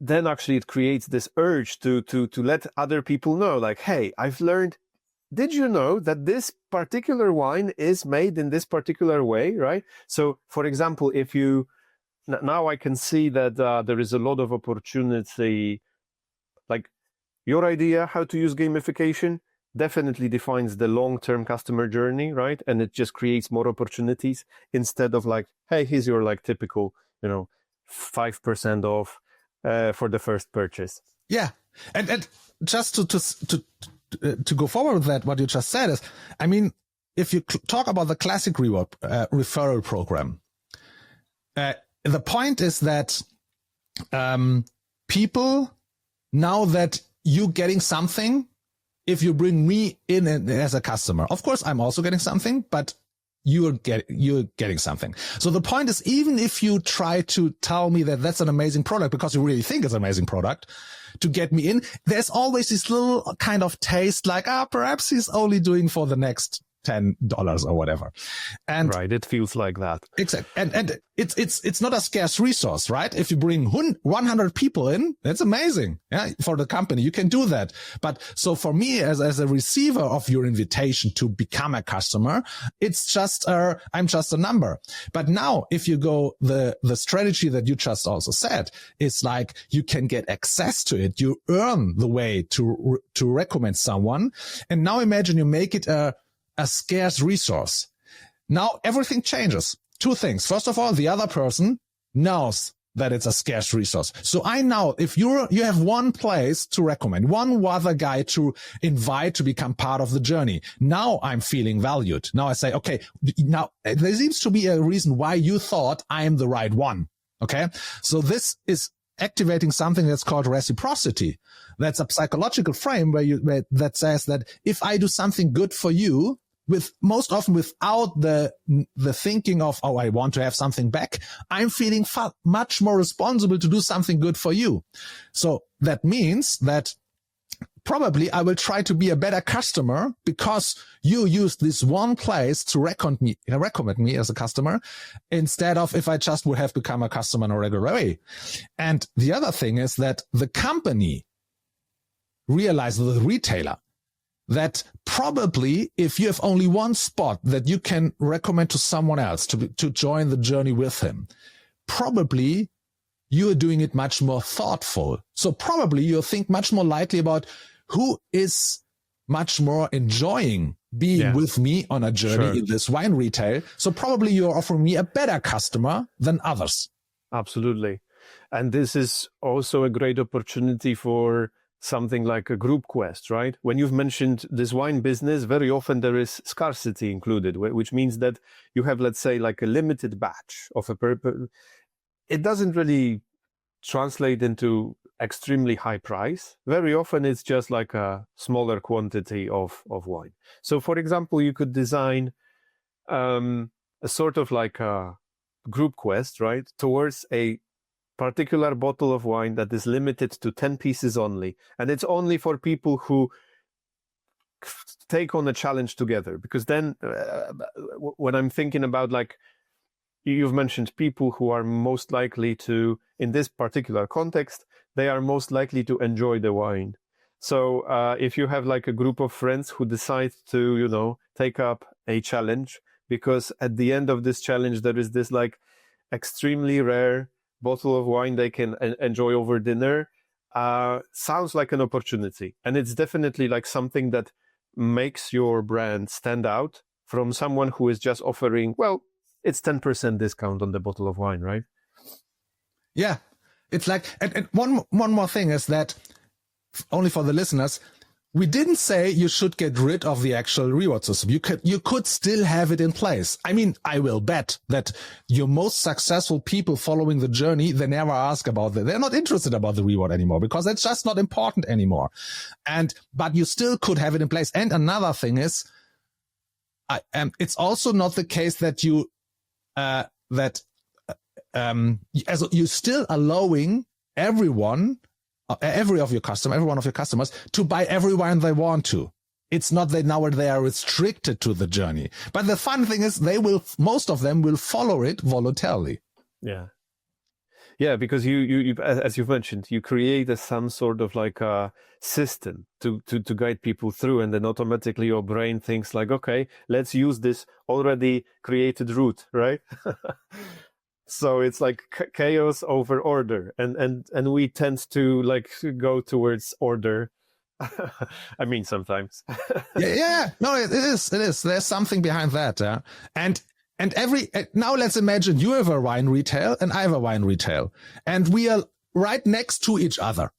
then actually it creates this urge to let other people know, like, hey, I've learned. Did you know that this particular wine is made in this particular way, right? So, for example, if you now I can see that there is a lot of opportunity, like your idea how to use gamification definitely defines the long-term customer journey, right? And it just creates more opportunities instead of like, hey, here's your like typical, 5% off for the first purchase. Yeah. And just to go forward with that, what you just said is, I mean, if you talk about the classic referral program, the point is that people, now that you're getting something, if you bring me in as a customer, of course, I'm also getting something, but you're getting something. So the point is, even if you try to tell me that that's an amazing product because you really think it's an amazing product to get me in, there's always this little kind of taste like, perhaps he's only doing for the next $10 or whatever. And right, it feels like that. Exactly. And it's not a scarce resource, right? If you bring 100 people in, that's amazing. Yeah, for the company, you can do that. But so for me, as a receiver of your invitation to become a customer, it's just I'm just a number. But now, if you go the strategy that you just also said, it's like you can get access to it. You earn the way to recommend someone. And now imagine you make it a scarce resource. Now everything changes. Two things. First of all, the other person knows that it's a scarce resource. So I know if you have one place to recommend, one other guy to invite to become part of the journey. Now I'm feeling valued. Now I say, okay, now there seems to be a reason why you thought I am the right one. Okay. So this is activating something that's called reciprocity. That's a psychological frame where that says that if I do something good for you, most often without the thinking of, I want to have something back, I'm feeling much more responsible to do something good for you. So that means that probably I will try to be a better customer because you used this one place to recommend me as a customer instead of if I just would have become a customer in a regular way. And the other thing is that the company realizes, the retailer, that probably if you have only one spot that you can recommend to someone else to join the journey with him, probably you are doing it much more thoughtful. So probably you'll think much more likely about who is much more enjoying being with me on a journey in this wine retail. So probably you're offering me a better customer than others. Absolutely. And this is also a great opportunity for something like a group quest, right? When you've mentioned this wine business, very often there is scarcity included, which means that you have, let's say, like a limited batch of a purpose. It doesn't really translate into extremely high price. Very often it's just like a smaller quantity of wine. So for example, you could design a sort of like a group quest, right, towards a particular bottle of wine that is limited to 10 pieces only. And it's only for people who take on a challenge together. Because then when I'm thinking about, like, you've mentioned people who are most likely to, in this particular context, they are most likely to enjoy the wine. So if you have like a group of friends who decide to, take up a challenge, because at the end of this challenge, there is this like extremely rare bottle of wine they can enjoy over dinner, sounds like an opportunity. And it's definitely like something that makes your brand stand out from someone who is just offering, well, it's 10% discount on the bottle of wine, right? Yeah. It's like, and one more thing is that, only for the listeners, we didn't say you should get rid of the actual reward system. You could still have it in place. I mean, I will bet that your most successful people following the journey, they never ask about that. They're not interested about the reward anymore because it's just not important anymore. But you still could have it in place. And another thing is, it's also not the case that as you're still allowing every one of your customers to buy every wine they want to. It's not that now they are restricted to the journey. But the fun thing is most of them will follow it voluntarily. Yeah. Yeah, because you as you've mentioned, you create some sort of like a system to guide people through, and then automatically your brain thinks like, okay, let's use this already created route, right? So it's like chaos over order, and we tend to like go towards order. I mean, sometimes. yeah. No, it is. There's something behind that. Yeah. And now let's imagine you have a wine retail and I have a wine retail, and we are right next to each other.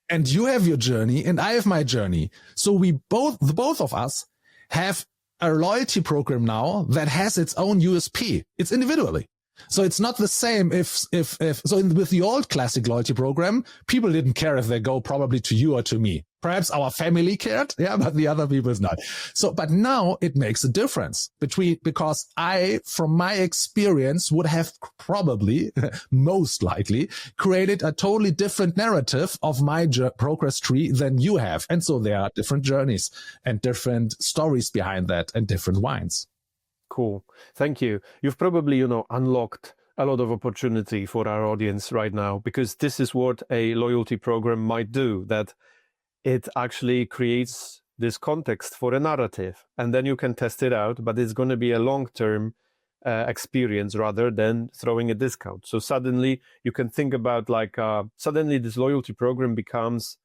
And you have your journey and I have my journey. So we both of us have a loyalty program now that has its own USP. It's individually. So it's not the same with the old classic loyalty program, people didn't care if they go probably to you or to me. Perhaps our family cared, yeah, but the other people's not. So, but now it makes a difference because I, from my experience, would have probably, most likely, created a totally different narrative of my progress tree than you have. And so there are different journeys and different stories behind that and different wines. Cool. Thank you. You've probably, unlocked a lot of opportunity for our audience right now, because this is what a loyalty program might do, that it actually creates this context for a narrative, and then you can test it out, but it's going to be a long-term experience rather than throwing a discount. So suddenly you can think about suddenly this loyalty program becomes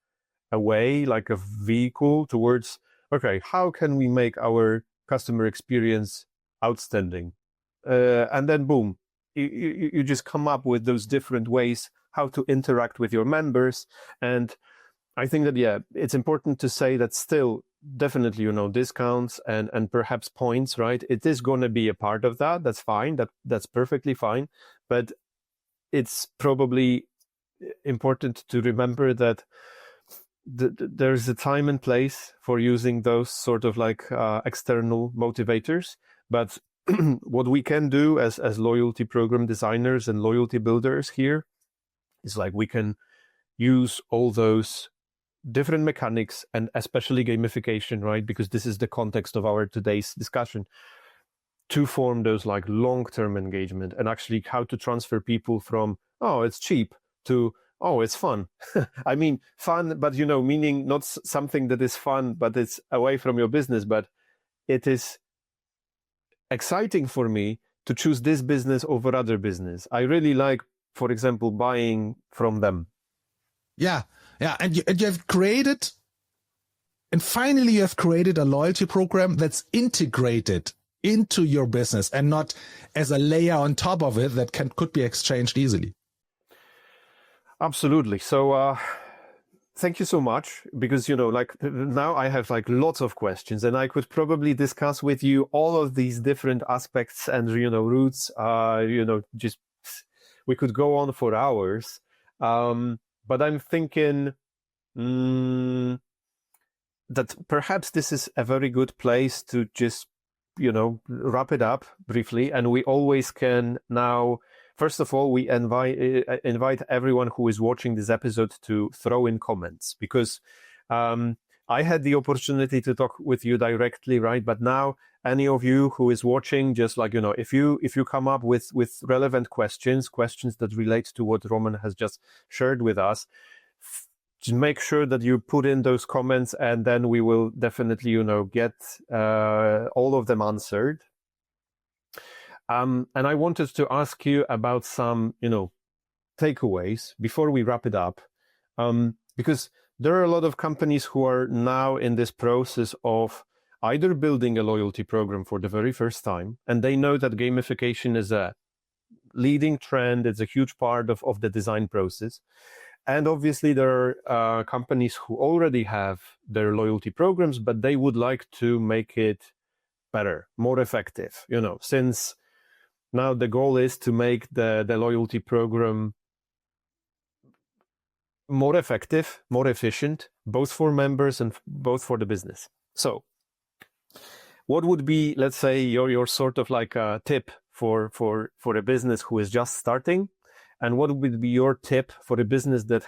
a way, like a vehicle towards, okay, how can we make our customer experience outstanding? And then boom, you just come up with those different ways how to interact with your members. And I think that, yeah, it's important to say that still definitely, discounts and perhaps points, right? It is going to be a part of that. That's fine. That's perfectly fine. But it's probably important to remember that there's a time and place for using those sort of like external motivators. But what we can do as loyalty program designers and loyalty builders here is like we can use all those different mechanics, and especially gamification, right? Because this is the context of our today's discussion, to form those like long-term engagement, and actually how to transfer people from, oh, it's cheap, to, oh, it's fun. I mean, fun, but meaning not something that is fun, but it's away from your business, but it is exciting for me to choose this business over other business. I really like, for example, buying from them. Yeah. And you have created, and finally you have created a loyalty program that's integrated into your business and not as a layer on top of it that could be exchanged easily. Absolutely. So, thank you so much, because, now I have like lots of questions, and I could probably discuss with you all of these different aspects and, routes, just we could go on for hours. but I'm thinking that perhaps this is a very good place to just, wrap it up briefly. And we always can now, first of all, we invite everyone who is watching this episode to throw in comments, because I had the opportunity to talk with you directly, right? But now any of you who is watching, just like, if you come up with relevant questions that relate to what Roman has just shared with us, just make sure that you put in those comments, and then we will definitely, get all of them answered. And I wanted to ask you about some, takeaways before we wrap it up, because there are a lot of companies who are now in this process of either building a loyalty program for the very first time, and they know that gamification is a leading trend. It's a huge part of the design process. And obviously there are companies who already have their loyalty programs, but they would like to make it better, more effective, since now the goal is to make the loyalty program more effective, more efficient, both for members and both for the business. So what would be, let's say, your sort of like a tip for a business who is just starting? And what would be your tip for a business that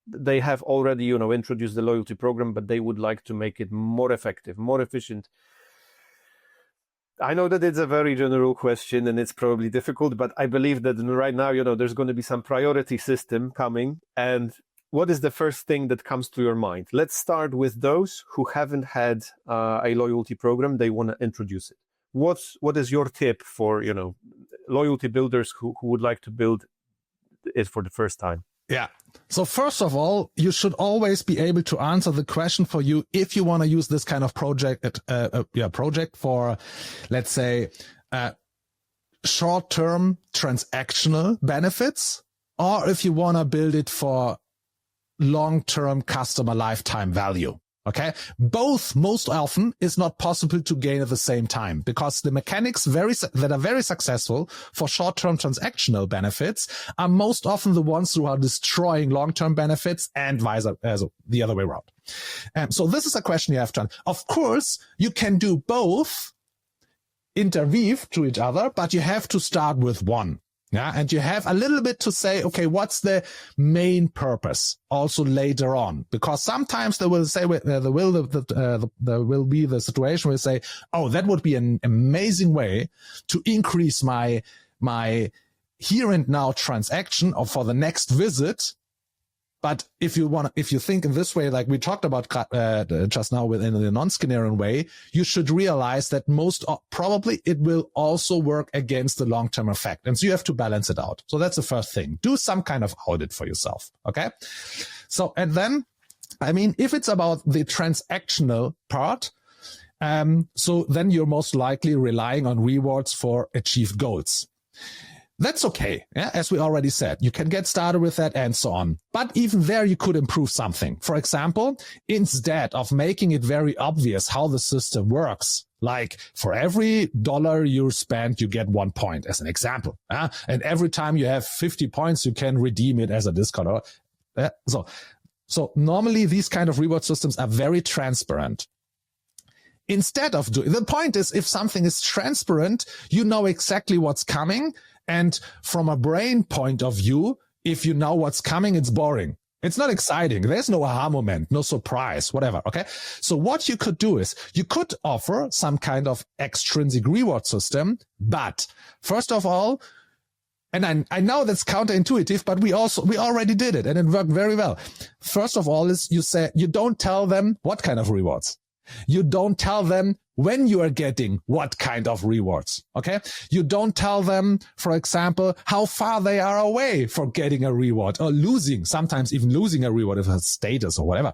they have already, introduced the loyalty program, but they would like to make it more effective, more efficient? I know that it's a very general question and it's probably difficult, but I believe that right now, there's going to be some priority system coming. And what is the first thing that comes to your mind? Let's start with those who haven't had a loyalty program. They want to introduce it. What is your tip for, loyalty builders who would like to build it for the first time? Yeah. So first of all, you should always be able to answer the question for you if you want to use this kind of project for, let's say, short-term transactional benefits, or if you want to build it for long-term customer lifetime value. Okay. Both most often is not possible to gain at the same time, because the mechanics that are very successful for short-term transactional benefits are most often the ones who are destroying long-term benefits, and the other way around. So this is a question you have to answer. Of course, you can do both interweave to each other, but you have to start with one. Yeah, and you have a little bit to say, okay, what's the main purpose also later on? Because sometimes they will say, there will be the situation where you say, oh, that would be an amazing way to increase my here and now transaction or for the next visit. But if you think in this way, like we talked about just now within the non-Skinnerian way, you should realize that most probably it will also work against the long-term effect. And so you have to balance it out. So that's the first thing. Do some kind of audit for yourself. Okay. So, and then, if it's about the transactional part, so then you're most likely relying on rewards for achieved goals. That's okay. Yeah, as we already said, you can get started with that and so on. But even there, you could improve something. For example, instead of making it very obvious how the system works, like for every $1 you spend, you get 1 point as an example. And every time you have 50 points, you can redeem it as a discount. So normally these kind of reward systems are very transparent. Instead of the point is, if something is transparent, you know exactly what's coming. And from a brain point of view, if you know what's coming, it's boring. It's not exciting. There's no aha moment, no surprise, whatever. Okay. So what you could do is you could offer some kind of extrinsic reward system. But first of all, and I know that's counterintuitive, but we already did it and it worked very well. First of all is you don't tell them what kind of rewards. You don't tell them when you are getting what kind of rewards. Okay. You don't tell them, for example, how far they are away for getting a reward or sometimes even losing a reward if it's status or whatever.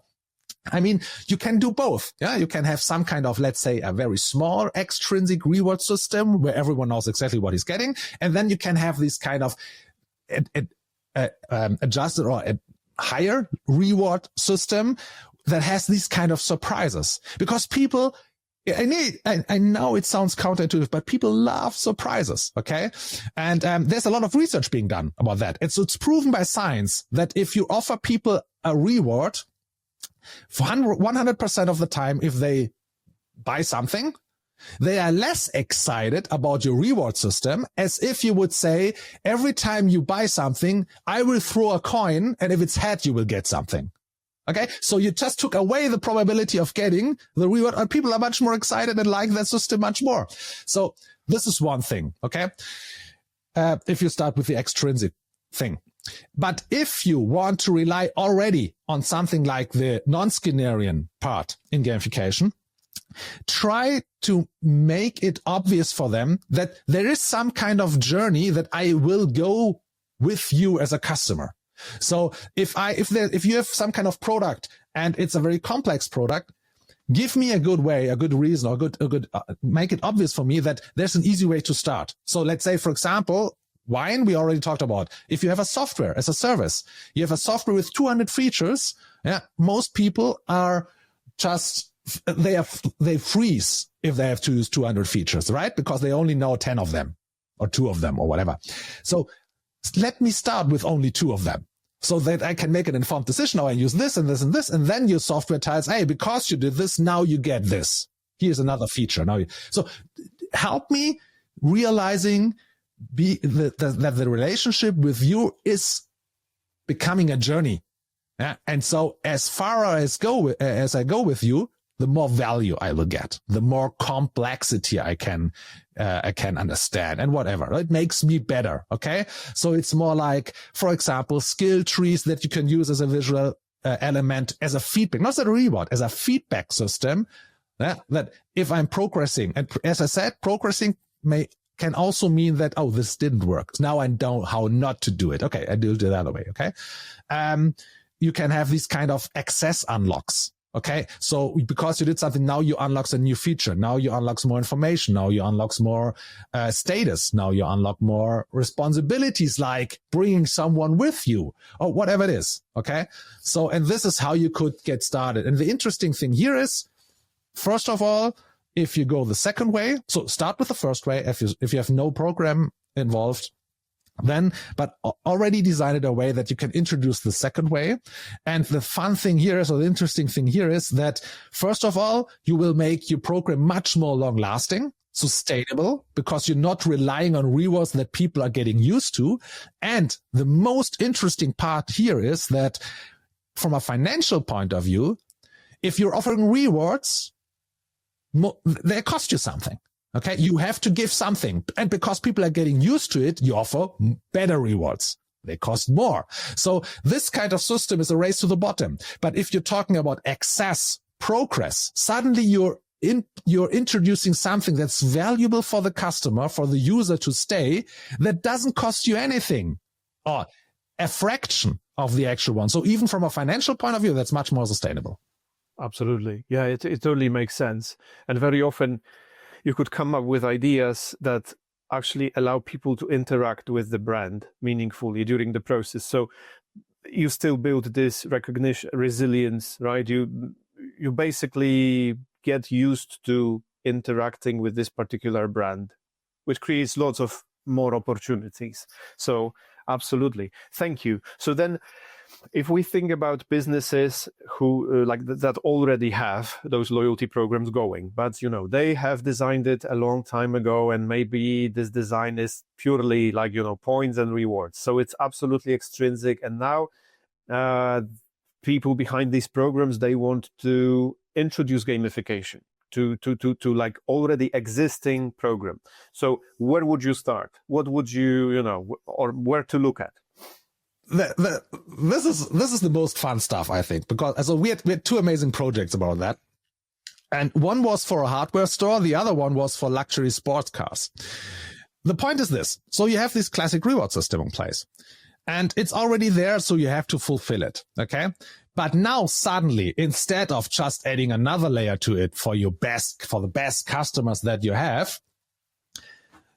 You can do both. Yeah. You can have some kind of, let's say, a very small extrinsic reward system where everyone knows exactly what he's getting. And then you can have this kind of adjusted or a higher reward system that has these kind of surprises, because people I know it sounds counterintuitive, but people love surprises. Okay. And there's a lot of research being done about that. It's proven by science that if you offer people a reward for 100% of the time, if they buy something, they are less excited about your reward system as if you would say, every time you buy something, I will throw a coin, and if it's head, you will get something. Okay. So you just took away the probability of getting the reward, and people are much more excited and like that system much more. So this is one thing. Okay. If you start with the extrinsic thing. But if you want to rely already on something like the non-Skinnerian part in gamification, try to make it obvious for them that there is some kind of journey that I will go with you as a customer. So if you have some kind of product and it's a very complex product, give me a good way, a good reason, or make it obvious for me that there's an easy way to start. So let's say, for example, wine, we already talked about. If you have a software as a service, you have a software with 200 features. Yeah, most people are just, they freeze if they have to use 200 features, right? Because they only know 10 of them or 2 of them or whatever. So let me start with only 2 of them so that I can make an informed decision. Oh, I use this and this and this. And then your software tells, hey, because you did this, now you get this. Here's another feature. So help me realizing that the relationship with you is becoming a journey. Yeah. And so as far as I go with you, the more value I will get, the more complexity I can understand and whatever. It makes me better. Okay. So it's more like, for example, skill trees that you can use as a visual element, as a feedback, not as a reward, as a feedback system. That if I'm progressing, and as I said, progressing can also mean that, oh, this didn't work. Now I know how not to do it. Okay. I do it the other way. Okay. You can have these kind of access unlocks. Okay. So because you did something, now you unlock a new feature. Now you unlock more information. Now you unlock more status. Now you unlock more responsibilities, like bringing someone with you or whatever it is. Okay. So, and this is how you could get started. And the interesting thing here is, first of all, if you go the second way, so start with the first way. If you have no program involved, then, but already design it a way that you can introduce the second way. And the fun thing here is, or the interesting thing here is that, first of all, you will make your program much more long lasting, sustainable, because you're not relying on rewards that people are getting used to. And the most interesting part here is that from a financial point of view, if you're offering rewards, they cost you something. Okay. You have to give something. And because people are getting used to it, you offer better rewards. They cost more. So this kind of system is a race to the bottom. But if you're talking about access, progress, suddenly you're introducing something that's valuable for the customer, for the user to stay, that doesn't cost you anything, or a fraction of the actual one. So even from a financial point of view, that's much more sustainable. Absolutely. Yeah, it totally makes sense. And very often you could come up with ideas that actually allow people to interact with the brand meaningfully during the process. So you still build this recognition, resilience, right? You basically get used to interacting with this particular brand, which creates lots of more opportunities. So absolutely. Thank you. So then, if we think about businesses who that already have those loyalty programs going, but they have designed it a long time ago, and maybe this design is purely points and rewards, so it's absolutely extrinsic. And now people behind these programs, they want to introduce gamification to already existing program. So where would you start? What would you or where to look at? This is the most fun stuff, I think, because we had 2 amazing projects about that. And one was for a hardware store. The other one was for luxury sports cars. The point is this. So you have this classic reward system in place, and it's already there. So you have to fulfill it. Okay. But now suddenly, instead of just adding another layer to it for the best customers that you have,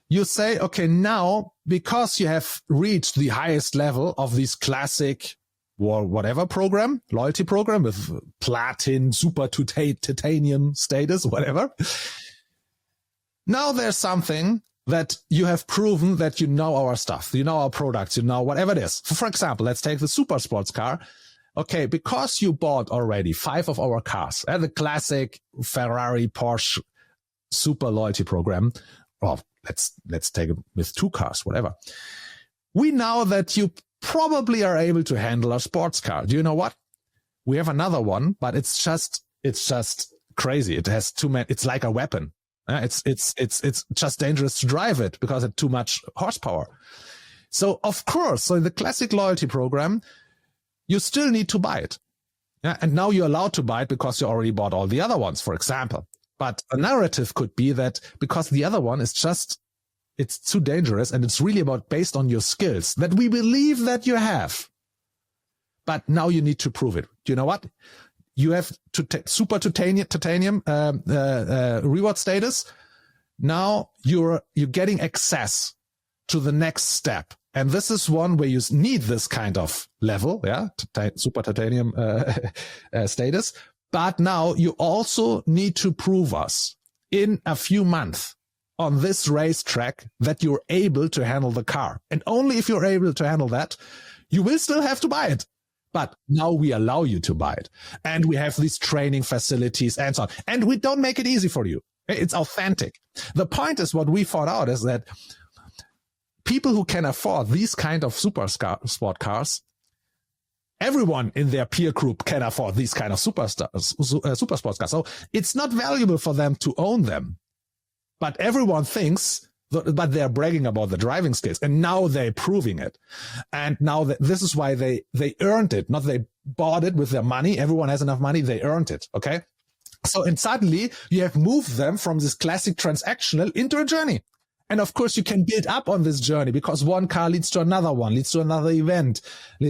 you say, okay, now, because you have reached the highest level of these classic whatever program, loyalty program with platinum, super titanium status, whatever. Now there's something that you have proven that you know our stuff, you know our products, you know whatever it is. For example, let's take the super sports car. Okay, because you bought already 5 of our cars, the classic Ferrari, Porsche super loyalty program, or let's take it with 2 cars, whatever. We know that you probably are able to handle a sports car. Do you know what? We have another one, but it's just crazy. It has too many. It's like a weapon. It's just dangerous to drive it because it's too much horsepower. So of course, so in the classic loyalty program, you still need to buy it. Yeah, and now you're allowed to buy it because you already bought all the other ones, for example. But a narrative could be that because the other one is it's too dangerous and it's really based on your skills that we believe that you have. But now you need to prove it. Do you know what? You have super titanium reward status. Now you're getting access to the next step. And this is one where you need this kind of level, super titanium status. But now you also need to prove us in a few months on this racetrack that you're able to handle the car. And only if you're able to handle that, you will still have to buy it. But now we allow you to buy it. And we have these training facilities and so on. And we don't make it easy for you. It's authentic. The point is what we found out is that people who can afford these kind of super sport cars, everyone in their peer group can afford these kind of super sports cars. So it's not valuable for them to own them. But everyone thinks, but they're bragging about the driving skills. And now they're proving it. And now this is why they earned it. Not they bought it with their money. Everyone has enough money. They earned it. Okay. So, and suddenly you have moved them from this classic transactional into a journey. And of course, you can build up on this journey because one car leads to another one, leads to another event,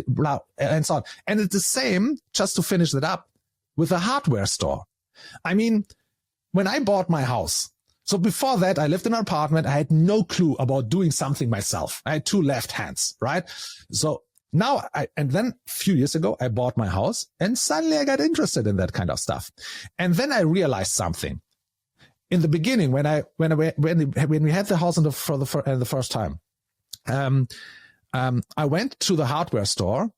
blah, and so on. And it's the same, just to finish that up, with a hardware store. I mean, when I bought my house, so before that, I lived in an apartment. I had no clue about doing something myself. I had 2 left hands, right? So now, and then a few years ago, I bought my house and suddenly I got interested in that kind of stuff. And then I realized something. In the beginning, when we had the house for the first time, I went to the hardware store,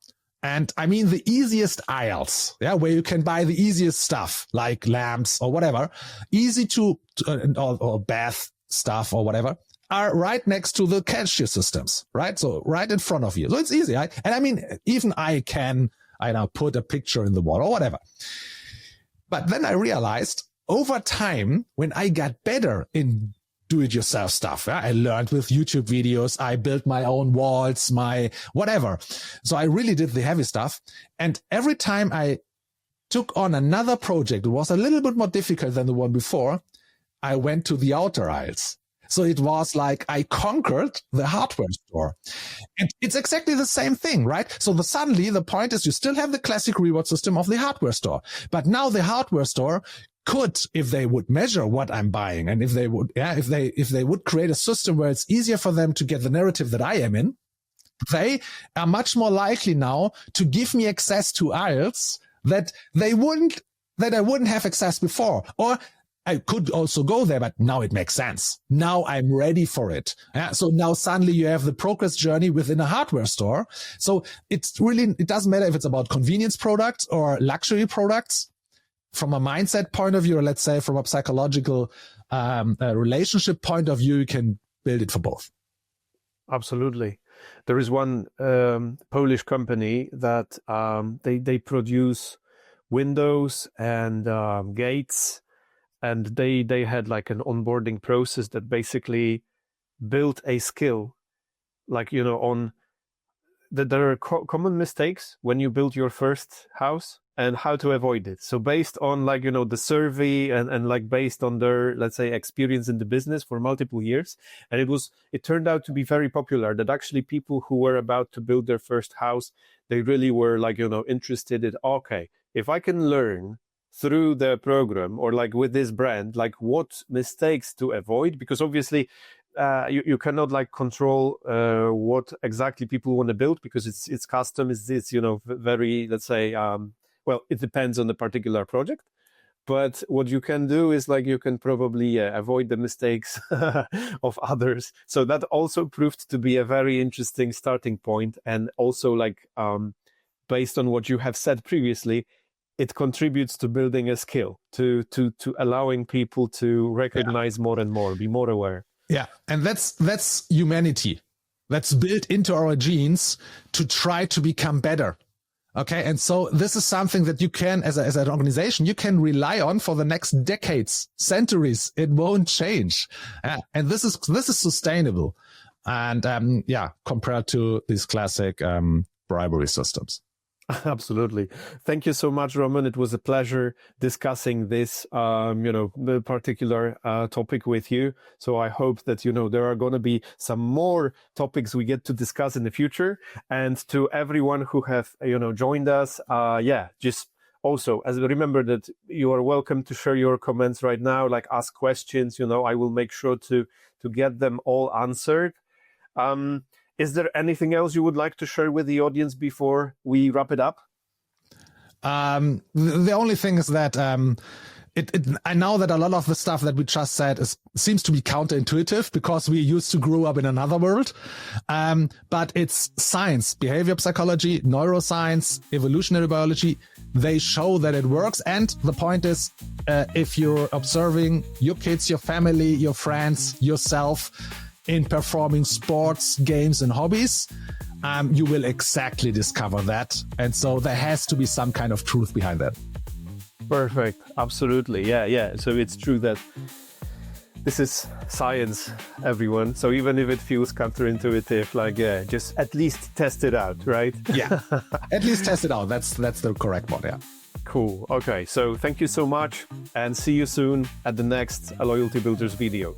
and I mean the easiest aisles, where you can buy the easiest stuff like lamps or whatever, easy or bath stuff or whatever, are right next to the cashier systems, right? So right in front of you. So it's easy. And I mean, even I now put a picture in the wall or whatever. But then I realized, over time, when I got better in do-it-yourself stuff, I learned with YouTube videos, I built my own walls, my whatever. So I really did the heavy stuff. And every time I took on another project, it was a little bit more difficult than the one before, I went to the outer aisles. So it was like I conquered the hardware store. And it's exactly the same thing, right? So suddenly the point is you still have the classic reward system of the hardware store. But now the hardware store could, if they would measure what I'm buying, and if they would create a system where it's easier for them to get the narrative that I am in, they are much more likely now to give me access to aisles that I wouldn't have access before. Or I could also go there, but now it makes sense. Now I'm ready for it. So now suddenly you have the progress journey within a hardware store. So it doesn't matter if it's about convenience products or luxury products. From a mindset point of view, or let's say from a psychological relationship point of view, you can build it for both. Absolutely. There is one Polish company that they produce windows and gates, and they had like an onboarding process that basically built a skill, like, on that there are common mistakes when you build your first house and how to avoid it. So based on the survey and like based on their, let's say, experience in the business for multiple years. And it turned out to be very popular that actually people who were about to build their first house, they really were interested in, okay, if I can learn through the program or like with this brand, like what mistakes to avoid, because obviously you cannot like control what exactly people want to build, because it's custom. It's very, let's say, well, it depends on the particular project. But what you can do is like you can probably avoid the mistakes of others. So that also proved to be a very interesting starting point. And also like based on what you have said previously, it contributes to building a skill, to allowing people to recognize more and more, be more aware. Yeah. And that's humanity. That's built into our genes to try to become better. Okay. And so this is something that you can, as an organization, you can rely on for the next decades, centuries. It won't change. And this is sustainable. And, compared to these classic, bribery systems. Absolutely. Thank you so much, Roman. It was a pleasure discussing this, the particular topic with you. So I hope that, there are going to be some more topics we get to discuss in the future. And to everyone who have, joined us, just also, as remember that you are welcome to share your comments right now, like ask questions, I will make sure to get them all answered. Is there anything else you would like to share with the audience before we wrap it up? The only thing is that I know that a lot of the stuff that we just said seems to be counterintuitive because we used to grow up in another world. But it's science, behavior psychology, neuroscience, evolutionary biology. They show that it works. And the point is, if you're observing your kids, your family, your friends, yourself, in performing sports, games, and hobbies, you will exactly discover that. And so there has to be some kind of truth behind that. Perfect. Absolutely. Yeah. So it's true that this is science, everyone. So even if it feels counterintuitive, just at least test it out, right? Yeah, at least test it out. That's the correct one, yeah. Cool. Okay. So thank you so much and see you soon at the next Loyalty Builders video.